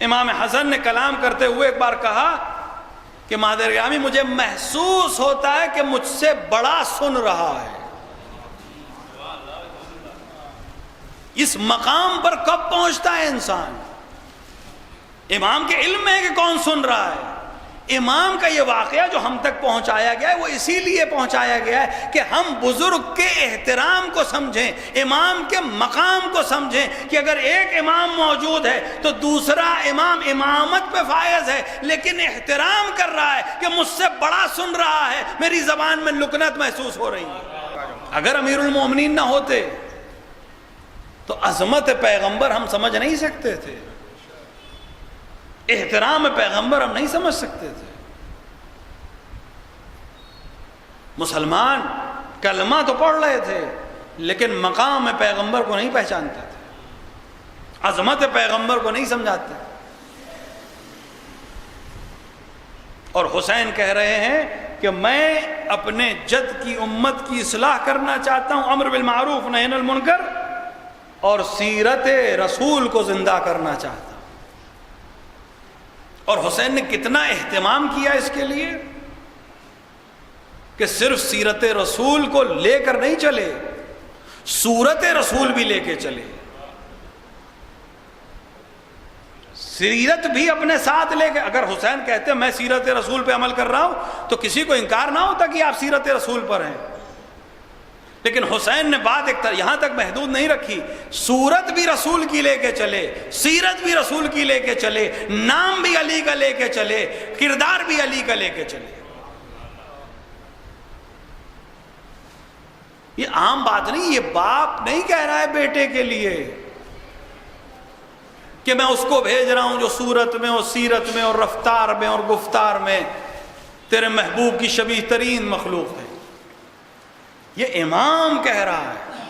امام حسن نے کلام کرتے ہوئے ایک بار کہا کہ مادر گرامی مجھے محسوس ہوتا ہے کہ مجھ سے بڑا سن رہا ہے. اس مقام پر کب پہنچتا ہے انسان؟ امام کے علم میں ہے کہ کون سن رہا ہے. امام کا یہ واقعہ جو ہم تک پہنچایا گیا ہے وہ اسی لیے پہنچایا گیا ہے کہ ہم بزرگ کے احترام کو سمجھیں، امام کے مقام کو سمجھیں کہ اگر ایک امام موجود ہے تو دوسرا امام امامت پہ فائز ہے لیکن احترام کر رہا ہے کہ مجھ سے بڑا سن رہا ہے، میری زبان میں لکنت محسوس ہو رہی ہے. اگر امیر المومنین نہ ہوتے تو عظمت پیغمبر ہم سمجھ نہیں سکتے تھے، احترام پیغمبر ہم نہیں سمجھ سکتے تھے. مسلمان کلمہ تو پڑھ رہے تھے لیکن مقام پیغمبر کو نہیں پہچانتے تھے. عظمت پیغمبر کو نہیں سمجھاتے. اور حسین کہہ رہے ہیں کہ میں اپنے جد کی امت کی اصلاح کرنا چاہتا ہوں، امر بالمعروف نہی عن المنکر، اور سیرت رسول کو زندہ کرنا چاہتا ہوں. اور حسین نے کتنا اہتمام کیا اس کے لیے کہ صرف سیرت رسول کو لے کر نہیں چلے، سورت رسول بھی لے کے چلے. سیرت بھی اپنے ساتھ لے کے، اگر حسین کہتے میں سیرت رسول پہ عمل کر رہا ہوں تو کسی کو انکار نہ ہوتا کہ آپ سیرت رسول پر ہیں. لیکن حسین نے بات ایک یہاں تک محدود نہیں رکھی، سورت بھی رسول کی لے کے چلے، سیرت بھی رسول کی لے کے چلے، نام بھی علی کا لے کے چلے، کردار بھی علی کا لے کے چلے. یہ عام بات نہیں، یہ باپ نہیں کہہ رہا ہے بیٹے کے لیے کہ میں اس کو بھیج رہا ہوں جو صورت میں اور سیرت میں اور رفتار میں اور گفتار میں تیرے محبوب کی شبیہ ترین مخلوق ہے. یہ امام کہہ رہا ہے.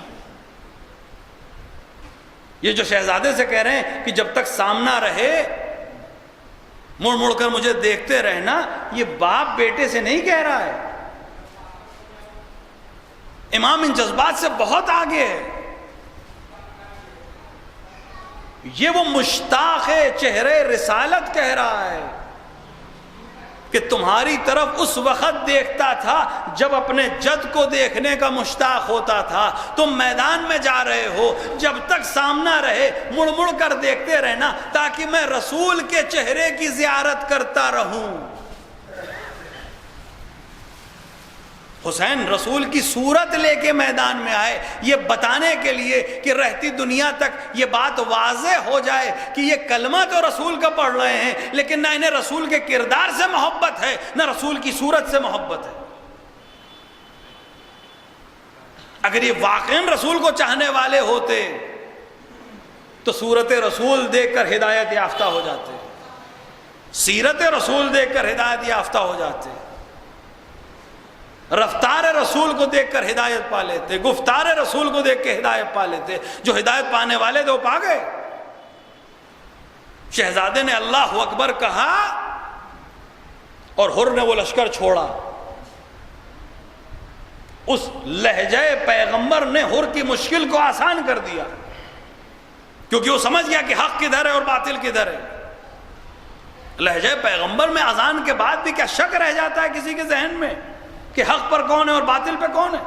یہ جو شہزادے سے کہہ رہے ہیں کہ جب تک سامنا رہے مڑ مڑ کر مجھے دیکھتے رہنا، یہ باپ بیٹے سے نہیں کہہ رہا ہے. امام ان جذبات سے بہت آگے ہے. یہ وہ مشتاق چہرے رسالت کہہ رہا ہے کہ تمہاری طرف اس وقت دیکھتا تھا جب اپنے جد کو دیکھنے کا مشتاق ہوتا تھا. تم میدان میں جا رہے ہو، جب تک سامنا رہے مڑ مڑ کر دیکھتے رہنا تاکہ میں رسول کے چہرے کی زیارت کرتا رہوں. حسین رسول کی صورت لے کے میدان میں آئے یہ بتانے کے لیے کہ رہتی دنیا تک یہ بات واضح ہو جائے کہ یہ کلمہ تو رسول کا پڑھ رہے ہیں لیکن نہ انہیں رسول کے کردار سے محبت ہے نہ رسول کی صورت سے محبت ہے. اگر یہ واقعاً رسول کو چاہنے والے ہوتے تو صورت رسول دیکھ کر ہدایت یافتہ ہو جاتے، سیرت رسول دیکھ کر ہدایت یافتہ ہو جاتے، رفتار رسول کو دیکھ کر ہدایت پا لیتے، گفتار رسول کو دیکھ کے ہدایت پا لیتے. جو ہدایت پانے والے تھے وہ پا گئے. شہزادے نے اللہ اکبر کہا اور حر نے وہ لشکر چھوڑا. اس لہجہ پیغمبر نے حر کی مشکل کو آسان کر دیا کیونکہ وہ سمجھ گیا کہ حق کدھر ہے اور باطل کدھر ہے. لہجہ پیغمبر میں اذان کے بعد بھی کیا شک رہ جاتا ہے کسی کے ذہن میں کہ حق پر کون ہے اور باطل پہ کون ہے؟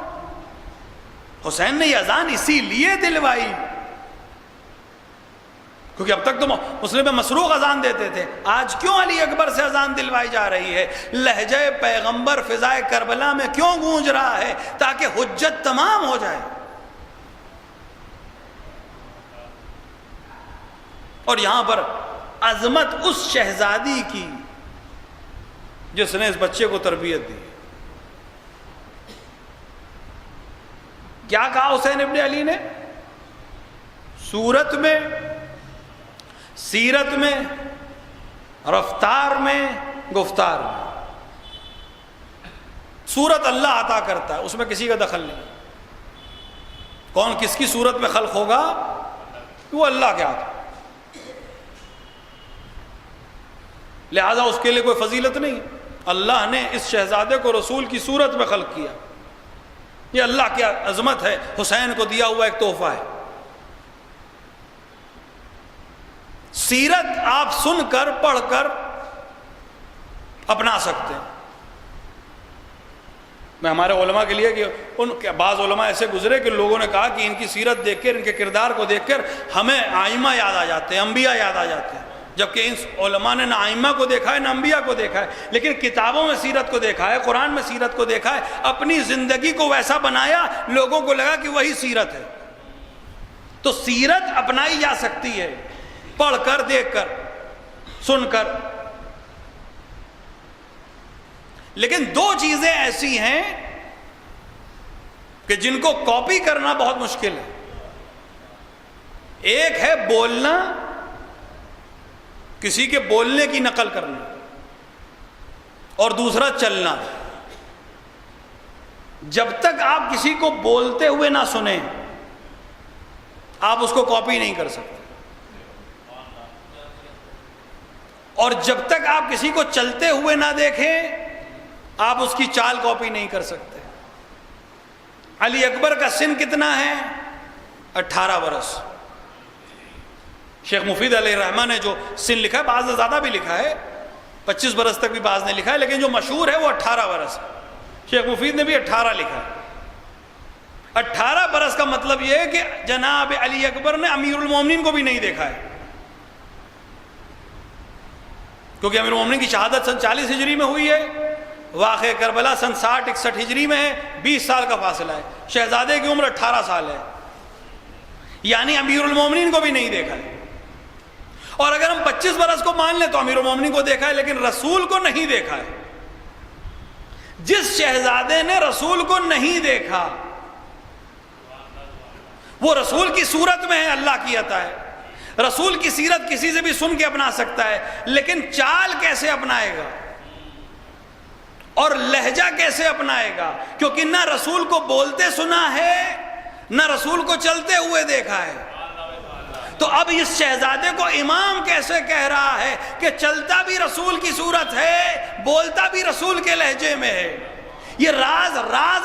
حسین نے یہ اذان اسی لیے دلوائی کیونکہ اب تک تو مسلم مسروق اذان دیتے تھے، آج کیوں علی اکبر سے اذان دلوائی جا رہی ہے؟ لہجہ پیغمبر فضائے کربلا میں کیوں گونج رہا ہے؟ تاکہ حجت تمام ہو جائے. اور یہاں پر عظمت اس شہزادی کی جس نے اس بچے کو تربیت دی. کیا کہا حسین ابن علی نے؟ صورت میں، سیرت میں، رفتار میں، گفتار میں. صورت اللہ عطا کرتا ہے، اس میں کسی کا دخل نہیں. کون کس کی صورت میں خلق ہوگا وہ اللہ کے ہاتھ. لہذا اس کے لیے کوئی فضیلت نہیں. اللہ نے اس شہزادے کو رسول کی صورت میں خلق کیا. یہ اللہ کی عظمت ہے، حسین کو دیا ہوا ایک تحفہ ہے. سیرت آپ سن کر پڑھ کر اپنا سکتے ہیں. میں ہمارے علماء کے لیے کہ ان کے بعض علماء ایسے گزرے کہ لوگوں نے کہا کہ ان کی سیرت دیکھ کر، ان کے کردار کو دیکھ کر ہمیں آئمہ یاد آ جاتے ہیں، انبیاء یاد آ جاتے ہیں. جبکہ ان علماء نے نہ آئمہ کو دیکھا ہے نہ انبیاء کو دیکھا ہے، لیکن کتابوں میں سیرت کو دیکھا ہے، قرآن میں سیرت کو دیکھا ہے، اپنی زندگی کو ویسا بنایا، لوگوں کو لگا کہ وہی سیرت ہے. تو سیرت اپنائی جا سکتی ہے پڑھ کر، دیکھ کر، سن کر. لیکن دو چیزیں ایسی ہیں کہ جن کو کاپی کرنا بہت مشکل ہے. ایک ہے بولنا، کسی کے بولنے کی نقل کرنا، اور دوسرا چلنا. جب تک آپ کسی کو بولتے ہوئے نہ سنیں آپ اس کو کاپی نہیں کر سکتے. اور جب تک آپ کسی کو چلتے ہوئے نہ دیکھیں آپ اس کی چال کاپی نہیں کر سکتے۔ علی اکبر کا سن کتنا ہے؟ 18 برس۔ شیخ مفید علیہ الرحمہ نے جو سن لکھا ہے، بعض نے زیادہ بھی لکھا ہے، 25 برس تک بھی بعض نے لکھا ہے، لیکن جو مشہور ہے وہ 18 برس ہے۔ شیخ مفید نے بھی 18 لکھا ہے۔ 18 برس کا مطلب یہ ہے کہ جناب علی اکبر نے امیر المومنین کو بھی نہیں دیکھا ہے، کیونکہ امیر المومنین کی شہادت سن 40 ہجری میں ہوئی ہے، واقع کربلا سن 60-61 ہجری میں ہے، 20 سال کا فاصلہ ہے، شہزادے کی عمر 18 سال ہے، یعنی امیر المومنین کو بھی نہیں دیکھا ہے۔ اور اگر ہم 25 برس کو مان لیں تو امیر المومنین کو دیکھا ہے لیکن رسول کو نہیں دیکھا ہے۔ جس شہزادے نے رسول کو نہیں دیکھا وہ رسول کی صورت میں ہے، اللہ کی عطا ہے۔ رسول کی سیرت کسی سے بھی سن کے اپنا سکتا ہے، لیکن چال کیسے اپنائے گا اور لہجہ کیسے اپنائے گا؟ کیونکہ نہ رسول کو بولتے سنا ہے نہ رسول کو چلتے ہوئے دیکھا ہے۔ تو اب اس شہزادے کو امام کیسے کہہ رہا ہے کہ چلتا بھی رسول کی صورت ہے، بولتا بھی رسول کے لہجے میں ہے؟ یہ راز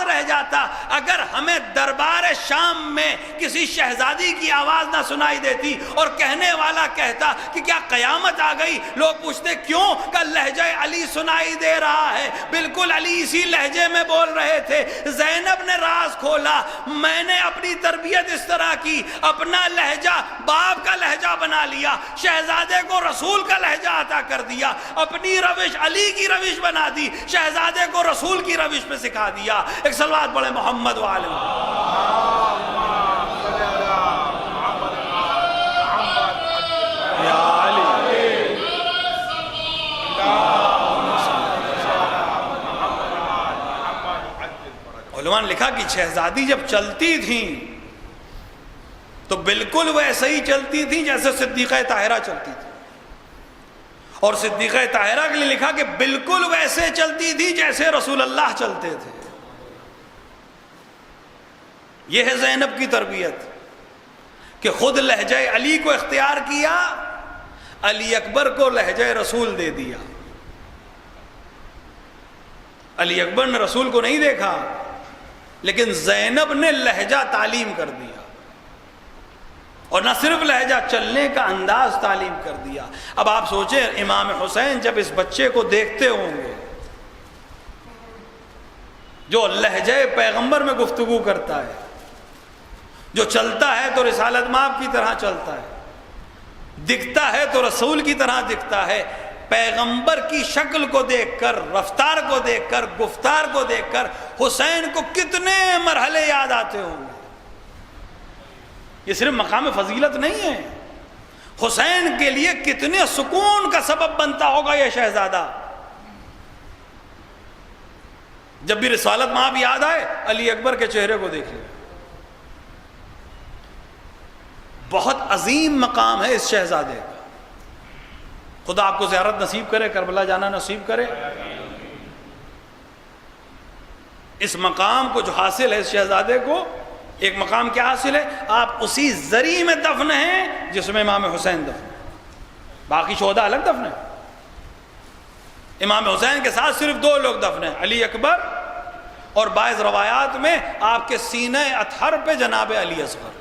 رہ جاتا اگر ہمیں دربار شام میں کسی شہزادی کی آواز نہ سنائی دیتی اور کہنے والا کہتا کہ کیا قیامت آ گئی؟ لوگ پوچھتے کیوں؟ کہ لہجہ علی سنائی دے رہا ہے، بالکل علی اسی لہجے میں بول رہے تھے۔ زینب نے راز کھولا، میں نے اپنی تربیت اس طرح کی، اپنا لہجہ باپ کا لہجہ بنا لیا، شہزادے کو رسول کا لہجہ عطا کر دیا، اپنی روش علی کی روش بنا دی، شہزادے کو رسول کی روش پہ سکھا دیا۔ ایک صلوات پڑھیں محمد وآلہ یا علی۔ علماء نے لکھا کہ شہزادی جب چلتی تھیں تو بالکل ویسے ہی چلتی تھیں جیسے صدیقہ طاہرہ چلتی تھی، اور صدیقہ طاہرہ کے لیے لکھا کہ بالکل ویسے چلتی تھی جیسے رسول اللہ چلتے تھے۔ یہ ہے زینب کی تربیت کہ خود لہجہ علی کو اختیار کیا، علی اکبر کو لہجہ رسول دے دیا۔ علی اکبر نے رسول کو نہیں دیکھا لیکن زینب نے لہجہ تعلیم کر دیا، اور نہ صرف لہجہ، چلنے کا انداز تعلیم کر دیا۔ اب آپ سوچیں امام حسین جب اس بچے کو دیکھتے ہوں گے جو لہجہ پیغمبر میں گفتگو کرتا ہے، جو چلتا ہے تو رسالت مآب کی طرح چلتا ہے، دکھتا ہے تو رسول کی طرح دکھتا ہے، پیغمبر کی شکل کو دیکھ کر، رفتار کو دیکھ کر، گفتار کو دیکھ کر حسین کو کتنے مرحلے یاد آتے ہوں گے۔ یہ صرف مقام فضیلت نہیں ہے، حسین کے لیے کتنے سکون کا سبب بنتا ہوگا یہ شہزادہ۔ جب بھی رسالت مآب یاد آئے علی اکبر کے چہرے کو دیکھ لیں۔ بہت عظیم مقام ہے اس شہزادے کا، خدا آپ کو زیارت نصیب کرے، کربلا جانا نصیب کرے۔ اس مقام کو جو حاصل ہے اس شہزادے کو، ایک مقام کیا حاصل ہے؟ آپ اسی زری میں دفن ہیں جس میں امام حسین دفن ہے، باقی شہداء الگ دفن ہیں۔ امام حسین کے ساتھ صرف 2 لوگ دفن ہیں، علی اکبر، اور بعض روایات میں آپ کے سینہ اطہر پہ جناب علی اصغر۔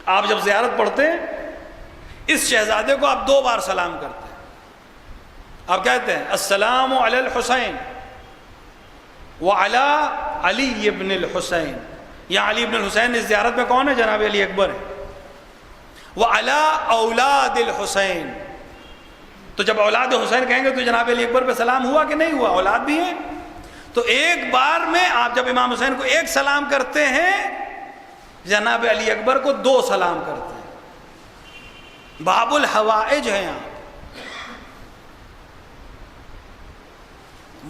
آپ جب زیارت پڑھتے ہیں اس شہزادے کو آپ 2 بار سلام کرتے ہیں۔ آپ کہتے ہیں السلام علی الحسین وعلی علی ابن الحسین، یا علی ابن الحسین اس زیارت میں کون ہے؟ جناب علی اکبر ہے۔ وعلی اولاد الحسین، تو جب اولاد حسین کہیں گے تو جناب علی اکبر پہ سلام ہوا کہ نہیں ہوا؟ اولاد بھی ہیں۔ تو ایک بار میں آپ جب امام حسین کو 1 سلام کرتے ہیں، جناب علی اکبر کو 2 سلام کرتے ہیں۔ باب الحوائج ہیں آپ۔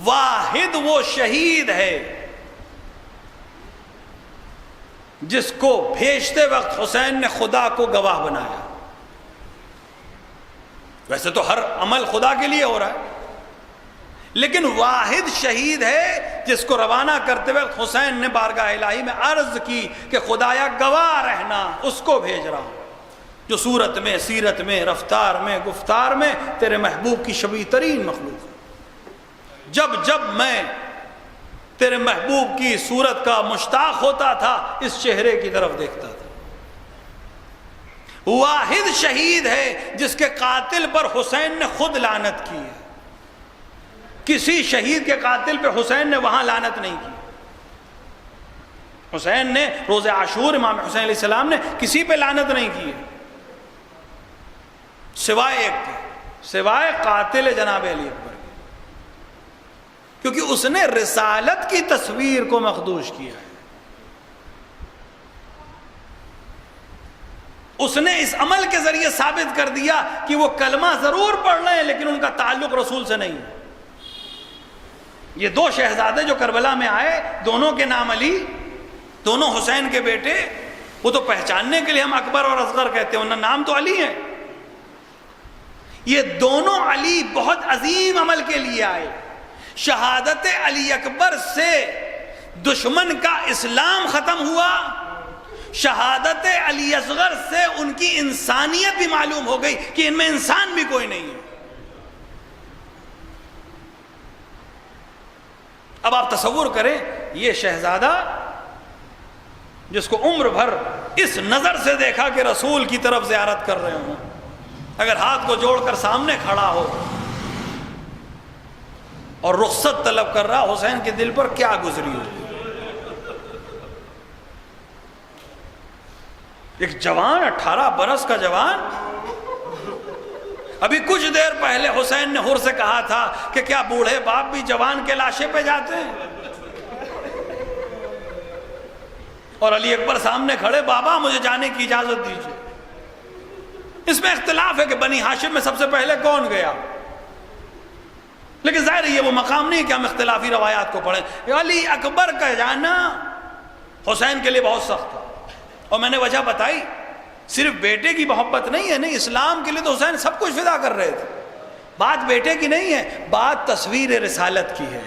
واحد وہ شہید ہے جس کو بھیجتے وقت حسین نے خدا کو گواہ بنایا۔ ویسے تو ہر عمل خدا کے لیے ہو رہا ہے، لیکن واحد شہید ہے جس کو روانہ کرتے وقت حسین نے بارگاہ الہی میں عرض کی کہ خدایا گواہ رہنا، اس کو بھیج رہا ہوں۔ جو صورت میں، سیرت میں، رفتار میں، گفتار میں تیرے محبوب کی شبیہ ترین مخلوق ہے۔ جب جب میں تیرے محبوب کی صورت کا مشتاق ہوتا تھا اس چہرے کی طرف دیکھتا تھا۔ واحد شہید ہے جس کے قاتل پر حسین نے خود لعنت کی ہے، کسی شہید کے قاتل پہ حسین نے وہاں لعنت نہیں کی۔ حسین نے روز عاشور امام حسین علیہ السلام نے کسی پہ لعنت نہیں کی ہے سوائے ایک کے، سوائے قاتل جناب علی اکبر کے، کیونکہ اس نے رسالت کی تصویر کو مخدوش کیا ہے۔ اس نے اس عمل کے ذریعے ثابت کر دیا کہ وہ کلمہ ضرور پڑھ رہے ہیں لیکن ان کا تعلق رسول سے نہیں ہے۔ یہ دو شہزادے جو کربلا میں آئے، دونوں کے نام علی، دونوں حسین کے بیٹے، وہ تو پہچاننے کے لیے ہم اکبر اور اصغر کہتے ہیں، انہوں نام تو علی ہے۔ یہ دونوں علی بہت عظیم عمل کے لیے آئے۔ شہادت علی اکبر سے دشمن کا اسلام ختم ہوا، شہادت علی اصغر سے ان کی انسانیت بھی معلوم ہو گئی کہ ان میں انسان بھی کوئی نہیں ہے۔ اب آپ تصور کریں یہ شہزادہ جس کو عمر بھر اس نظر سے دیکھا کہ رسول کی طرف زیارت کر رہے ہوں، اگر ہاتھ کو جوڑ کر سامنے کھڑا ہو اور رخصت طلب کر رہا، حسین کے دل پر کیا گزری ہو؟ ایک جوان، 18 برس کا جوان، ابھی کچھ دیر پہلے حسین نے حر سے کہا تھا کہ کیا بوڑھے باپ بھی جوان کے لاشے پہ جاتے ہیں؟ اور علی اکبر سامنے کھڑے، بابا مجھے جانے کی اجازت دیجیے۔ اس میں اختلاف ہے کہ بنی ہاشم میں سب سے پہلے کون گیا، لیکن ظاہر یہ وہ مقام نہیں کہ ہم اختلافی روایات کو پڑھیں۔ علی اکبر کا جانا حسین کے لیے بہت سخت تھا، اور میں نے وجہ بتائی، صرف بیٹے کی محبت نہیں ہے، نہیں، اسلام کے لیے تو حسین سب کچھ فدا کر رہے تھے۔ بات بیٹے کی نہیں ہے، بات تصویر رسالت کی ہے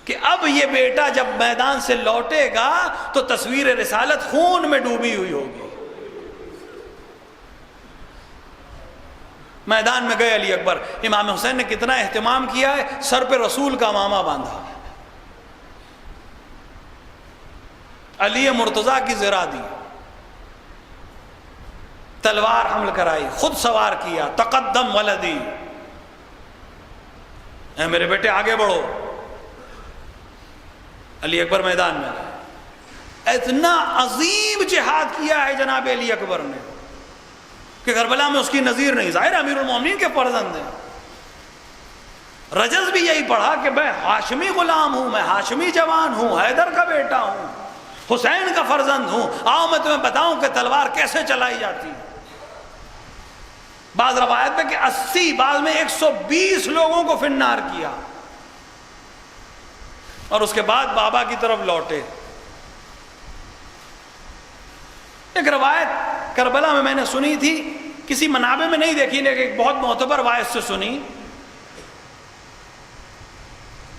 کہ اب یہ بیٹا جب میدان سے لوٹے گا تو تصویر رسالت خون میں ڈوبی ہوئی ہوگی۔ میدان میں گئے علی اکبر، امام حسین نے کتنا اہتمام کیا ہے، سر پہ رسول کا امامہ باندھا، علی مرتضیٰ کی زرہ دی، تلوار حمل کرائی، خود سوار کیا، تقدم ولدی، اے میرے بیٹے آگے بڑھو۔ علی اکبر میدان میں گئے۔ اتنا عظیم جہاد کیا ہے جناب علی اکبر نے کہ کربلا میں اس کی نظیر نہیں، ظاہر امیر المومنین کے فرزند ہیں۔ رجز بھی یہی پڑھا کہ میں ہاشمی غلام ہوں، میں ہاشمی جوان ہوں، حیدر کا بیٹا ہوں، حسین کا فرزند ہوں، آؤ میں تمہیں بتاؤں کہ تلوار کیسے چلائی جاتی ہے۔ بعض روایت میں کہ 80، بعض میں 120 لوگوں کو فنار کیا، اور اس کے بعد بابا کی طرف لوٹے۔ ایک روایت کربلا میں نے سنی تھی، کسی منابع میں نہیں دیکھی لیکن ایک بہت معتبر روایت سے سنی۔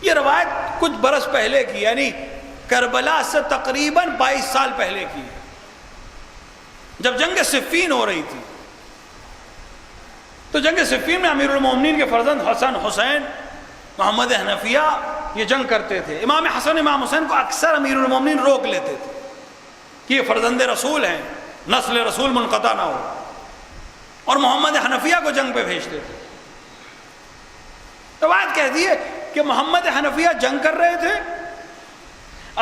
یہ روایت کچھ برس پہلے کی، یعنی کربلا سے تقریباً 22 سال پہلے کی، جب جنگ صفین ہو رہی تھی۔ تو جنگ صفین میں امیر المومنین کے فرزند حسن، حسین، محمد حنفیہ یہ جنگ کرتے تھے۔ امام حسن، امام حسین کو اکثر امیر المومنین روک لیتے تھے کہ یہ فرزند رسول ہیں، نسل رسول منقطع نہ ہو، اور محمد حنفیہ کو جنگ پہ بھیجتے تھے۔ روایت کہتی ہے کہ محمد حنفیہ جنگ کر رہے تھے،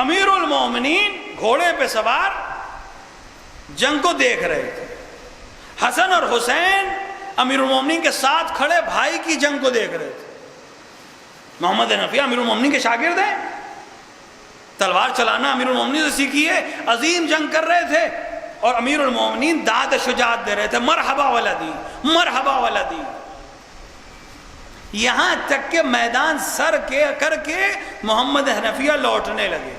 امیر المومنین گھوڑے پہ سوار جنگ کو دیکھ رہے تھے، حسن اور حسین امیر المومنین کے ساتھ کھڑے بھائی کی جنگ کو دیکھ رہے تھے۔ محمد حنفیہ امیر المومنین کے شاگرد ہیں، تلوار چلانا امیر المومنین سے سیکھی ہے، عظیم جنگ کر رہے تھے، اور امیر المومنین داد شجاعت دے رہے تھے، مرحبا ولدی، مرحبا ولدی، یہاں تک کہ میدان سر کے کر کے محمد حنفیہ لوٹنے لگے۔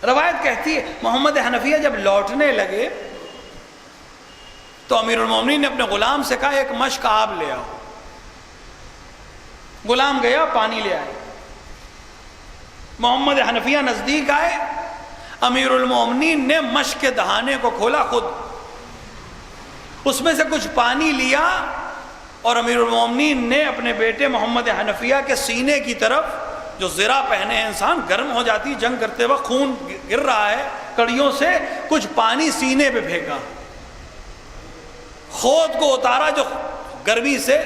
روایت کہتی ہے محمد حنفیہ جب لوٹنے لگے تو امیر المومنین نے اپنے غلام سے کہا ایک مشک آب لے آؤ۔ غلام گیا، پانی لے آئے۔ محمد حنفیہ نزدیک آئے، امیر المومنین نے مشک کے دہانے کو کھولا خود، اس میں سے کچھ پانی لیا اور امیر المومنین نے اپنے بیٹے محمد حنفیہ کے سینے کی طرف، جو زرہ پہنے ہیں انسان گرم ہو جاتی، جنگ کرتے وقت خون گر رہا ہے کڑیوں سے، کچھ پانی سینے پہ پھینکا، خود کو اتارا جو گرمی سے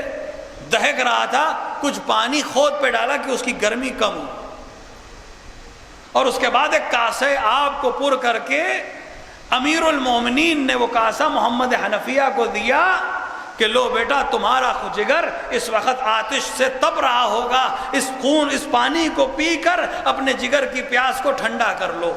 دہک رہا تھا، کچھ پانی خود پہ ڈالا کہ اس کی گرمی کم ہو، اور اس کے بعد ایک کاسے آب کو پر کر کے امیر المومنین نے وہ کاسا محمد حنفیہ کو دیا کہ لو بیٹا تمہارا جگر اس وقت آتش سے تپ رہا ہوگا، اس خون اس پانی کو پی کر اپنے جگر کی پیاس کو ٹھنڈا کر لو۔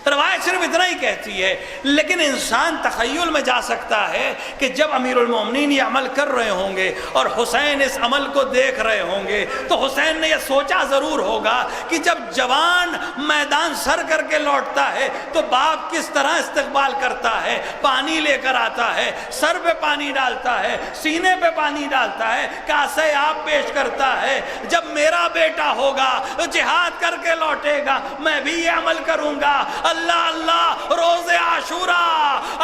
روایت صرف اتنا ہی کہتی ہے، لیکن انسان تخیل میں جا سکتا ہے کہ جب امیر المومنین یہ عمل کر رہے ہوں گے اور حسین اس عمل کو دیکھ رہے ہوں گے تو حسین نے یہ سوچا ضرور ہوگا کہ جب جوان میدان سر کر کے لوٹتا ہے تو باپ کس طرح استقبال کرتا ہے، پانی لے کر آتا ہے، سر پہ پانی ڈالتا ہے، سینے پہ پانی ڈالتا ہے، کاسے آب پیش کرتا ہے۔ جب میرا بیٹا ہوگا جہاد کر کے لوٹے گا میں بھی یہ عمل کروں گا۔ اللہ اللہ، روز عاشورہ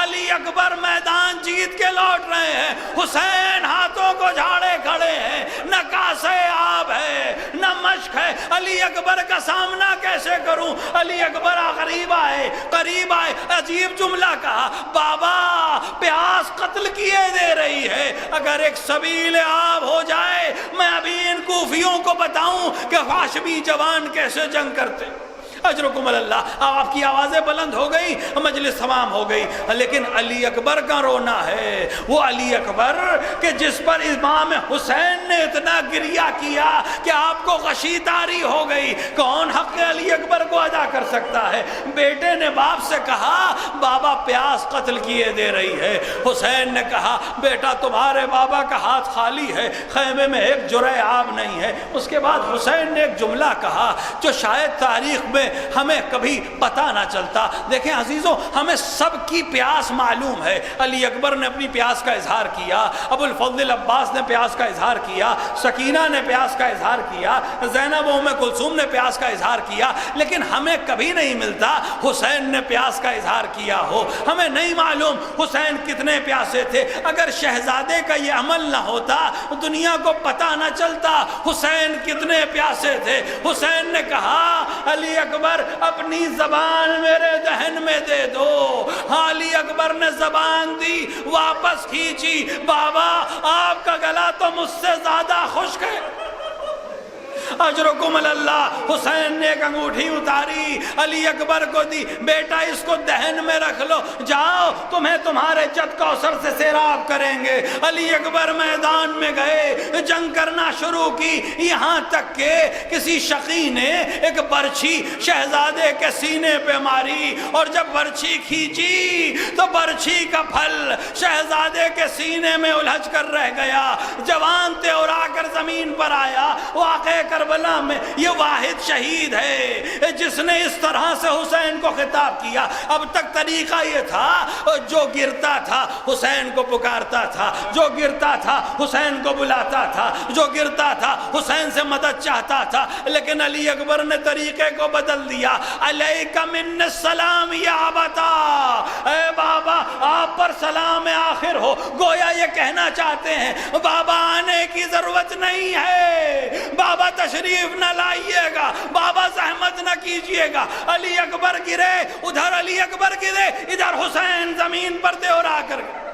علی اکبر میدان جیت کے لوٹ رہے ہیں، حسین ہاتھوں کو جھاڑے کھڑے ہیں، نہ کاسے آب ہے نہ مشک ہے، علی اکبر کا سامنا کیسے کروں؟ علی اکبر قریب آئے، عجیب جملہ کہا، بابا پیاس قتل کیے دے رہی ہے، اگر ایک سبیل آب ہو جائے میں ابھی ان کوفیوں کو بتاؤں کہ ہاشمی جوان کیسے جنگ کرتے۔ اجرکم اللہ۔ آپ کی آوازیں بلند ہو گئی، مجلس تمام ہو گئی، لیکن علی اکبر کا رونا ہے، وہ علی اکبر کہ جس پر امام حسین نے اتنا گریہ کیا کہ آپ کو غشی طاری ہو گئی۔ کون حق علی اکبر کو ادا کر سکتا ہے؟ بیٹے نے باپ سے کہا بابا پیاس قتل کیے دے رہی ہے۔ حسین نے کہا بیٹا تمہارے بابا کا ہاتھ خالی ہے، خیمے میں ایک جرعہ آب نہیں ہے۔ اس کے بعد حسین نے ایک جملہ کہا جو شاید تاریخ میں ہمیں کبھی پتہ نہ چلتا۔ دیکھیں عزیزوں، ہمیں سب کی پیاس معلوم ہے۔ علی اکبر نے اپنی پیاس کا اظہار کیا، ابو الفضل عباس نے پیاس کا اظہار کیا، سکینہ نے پیاس کا اظہار کیا، زینب و ام کلثوم نے پیاس کا اظہار کیا، لیکن ہمیں کبھی نہیں ملتا حسین نے پیاس کا اظہار کیا ہو۔ ہمیں نہیں معلوم حسین کتنے پیاسے تھے۔ اگر شہزادے کا یہ عمل نہ ہوتا دنیا کو پتہ نہ چلتا حسین کتنے پیاسے تھے۔ حسین نے کہا علی اکبر اپنی زبان میرے دہن میں دے دو۔ علی اکبر نے زبان دی، واپس کھینچی، بابا آپ کا گلا تو مجھ سے زیادہ خشک ہے۔ اجرکم اللہ۔ حسین نے ایک انگوٹھی اتاری علی اکبر کو دی، بیٹا اس کو دہن میں رکھ لو، جاؤ تمہیں تمہارے جد کوثر سے سیراب کریں گے۔ علی اکبر میدان میں گئے، جنگ کرنا شروع کی، یہاں تک کہ کسی شقی نے ایک برچھی شہزادے کے سینے پہ ماری، اور جب برچھی کھینچی تو برچھی کا پھل شہزادے کے سینے میں الجھ کر رہ گیا۔ جوان تیورا کر زمین پر آیا۔ واقعہ کربلا میں یہ واحد شہید ہے جس نے اس طرح سے حسین کو خطاب کیا۔ اب تک طریقہ یہ تھا جو گرتا تھا حسین کو پکارتا تھا، جو گرتا تھا حسین کو بلاتا تھا، جو گرتا تھا حسین سے مدد چاہتا تھا، لیکن علی اکبر نے طریقے کو بدل دیا۔ علیک من السلام یا ابتا، اے بابا آپ پر سلام آخر ہو۔ گویا یہ کہنا چاہتے ہیں بابا آنے کی ضرورت نہیں ہے، بابا تشریف نہ لائیے گا، بابا زحمت نہ کیجئے گا۔ علی اکبر گرے، ادھر علی اکبر گرے، ادھر حسین زمین پر دیورا کر گئے۔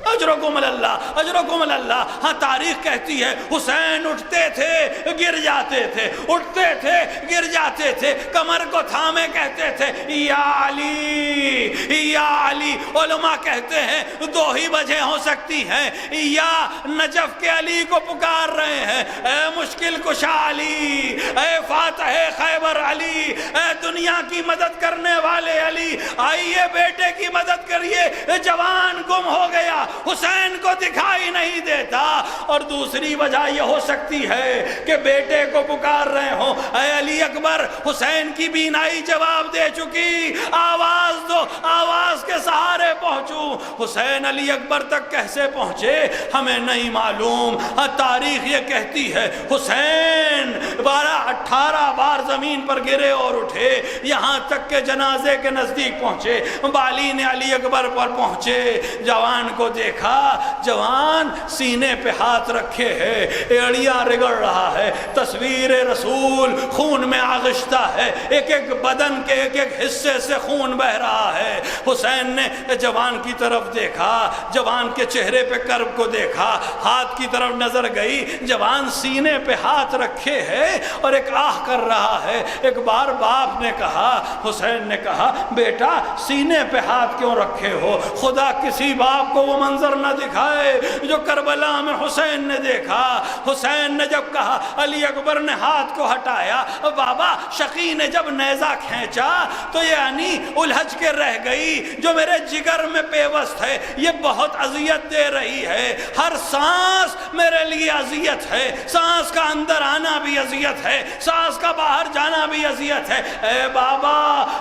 اجرکم اللہ، اجرکم اللہ۔ ہاں تاریخ کہتی ہے حسین اٹھتے تھے گر جاتے تھے، اٹھتے تھے گر جاتے تھے، کمر کو تھامے کہتے تھے یا علی یا علی۔ علماء کہتے ہیں دو ہی وجہ ہو سکتی ہیں، یا نجف کے علی کو پکار رہے ہیں اے مشکل کشا علی، اے فاتح خیبر علی، اے دنیا کی مدد کرنے والے علی، آئیے بیٹے کی مدد کریے، جوان گم ہو گیا، حسین کو دکھائی نہیں دیتا۔ اور دوسری وجہ یہ ہو سکتی ہے کہ بیٹے کو پکار رہے ہوں اے علی اکبر اکبر حسین کی بینائی جواب دے چکی، آواز دو، آواز کے سہارے پہنچوں۔ حسین علی اکبر تک کیسے پہنچے ہمیں نہیں معلوم، تاریخ یہ کہتی ہے حسین 18 بار زمین پر گرے اور اٹھے، یہاں تک کہ جنازے کے نزدیک پہنچے، بالین علی اکبر پر پہنچے، جوان کو دیکھا، جوان سینے پہ ہاتھ رکھے ہے، ایڑیاں رگڑ رہا ہے، تصویر رسول خون میں آغشتہ ہے، ایک ایک بدن کے ایک ایک حصے سے خون بہ رہا ہے۔ حسین نے جوان کی طرف دیکھا، جوان کے چہرے پہ کرب کو دیکھا، ہاتھ کی طرف نظر گئی، جوان سینے پہ ہاتھ رکھے ہے اور ایک آہ کر رہا ہے۔ ایک بار باپ نے کہا، حسین نے کہا، بیٹا سینے پہ ہاتھ کیوں رکھے ہو؟ خدا کسی باپ کو وہ منظر نہ دکھائے جو کربلا میں حسین نے دیکھا۔ حسین نے جب کہا، علی اکبر نے ہاتھ کو ہٹایا، بابا شقی نے جب نیزہ کھینچا تو یعنی الجھ کے رہ گئی، جو میرے جگر میں پیوست ہے یہ بہت اذیت دے رہی ہے، ہر سانس میرے لیے اذیت ہے، سانس کا اندر آنا بھی اذیت ہے، سانس کا باہر جانا بھی اذیت ہے۔ اے بابا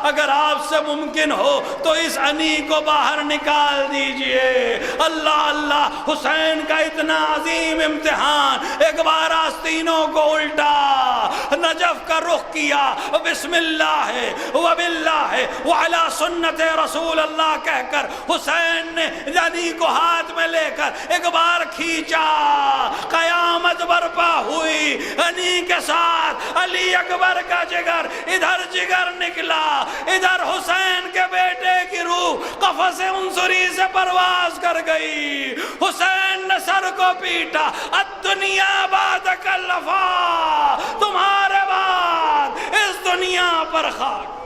اگر آپ سے ممکن ہو تو اس انی کو باہر نکال دیجئے۔ اللہ اللہ، حسین کا اتنا عظیم امتحان، ایک بار آستینوں کو الٹا، نجف کا رخ کیا، بسم اللہ ہے وباللہ ہے وعلی سنت رسول اللہ کہہ کر حسین نے علی کو ہاتھ میں لے کر ایک بار کھینچا، قیامت برپا ہوئی۔ علی کے ساتھ علی اکبر کا جگر، ادھر جگر نکلا، ادھر حسین کے بیٹے کی روح قفس عنصری سے پرواز کر گئی۔ حسین نے سر کو پیٹا، الدنیا بعدک الوفا، تمہارے بعد اس دنیا پر خاک۔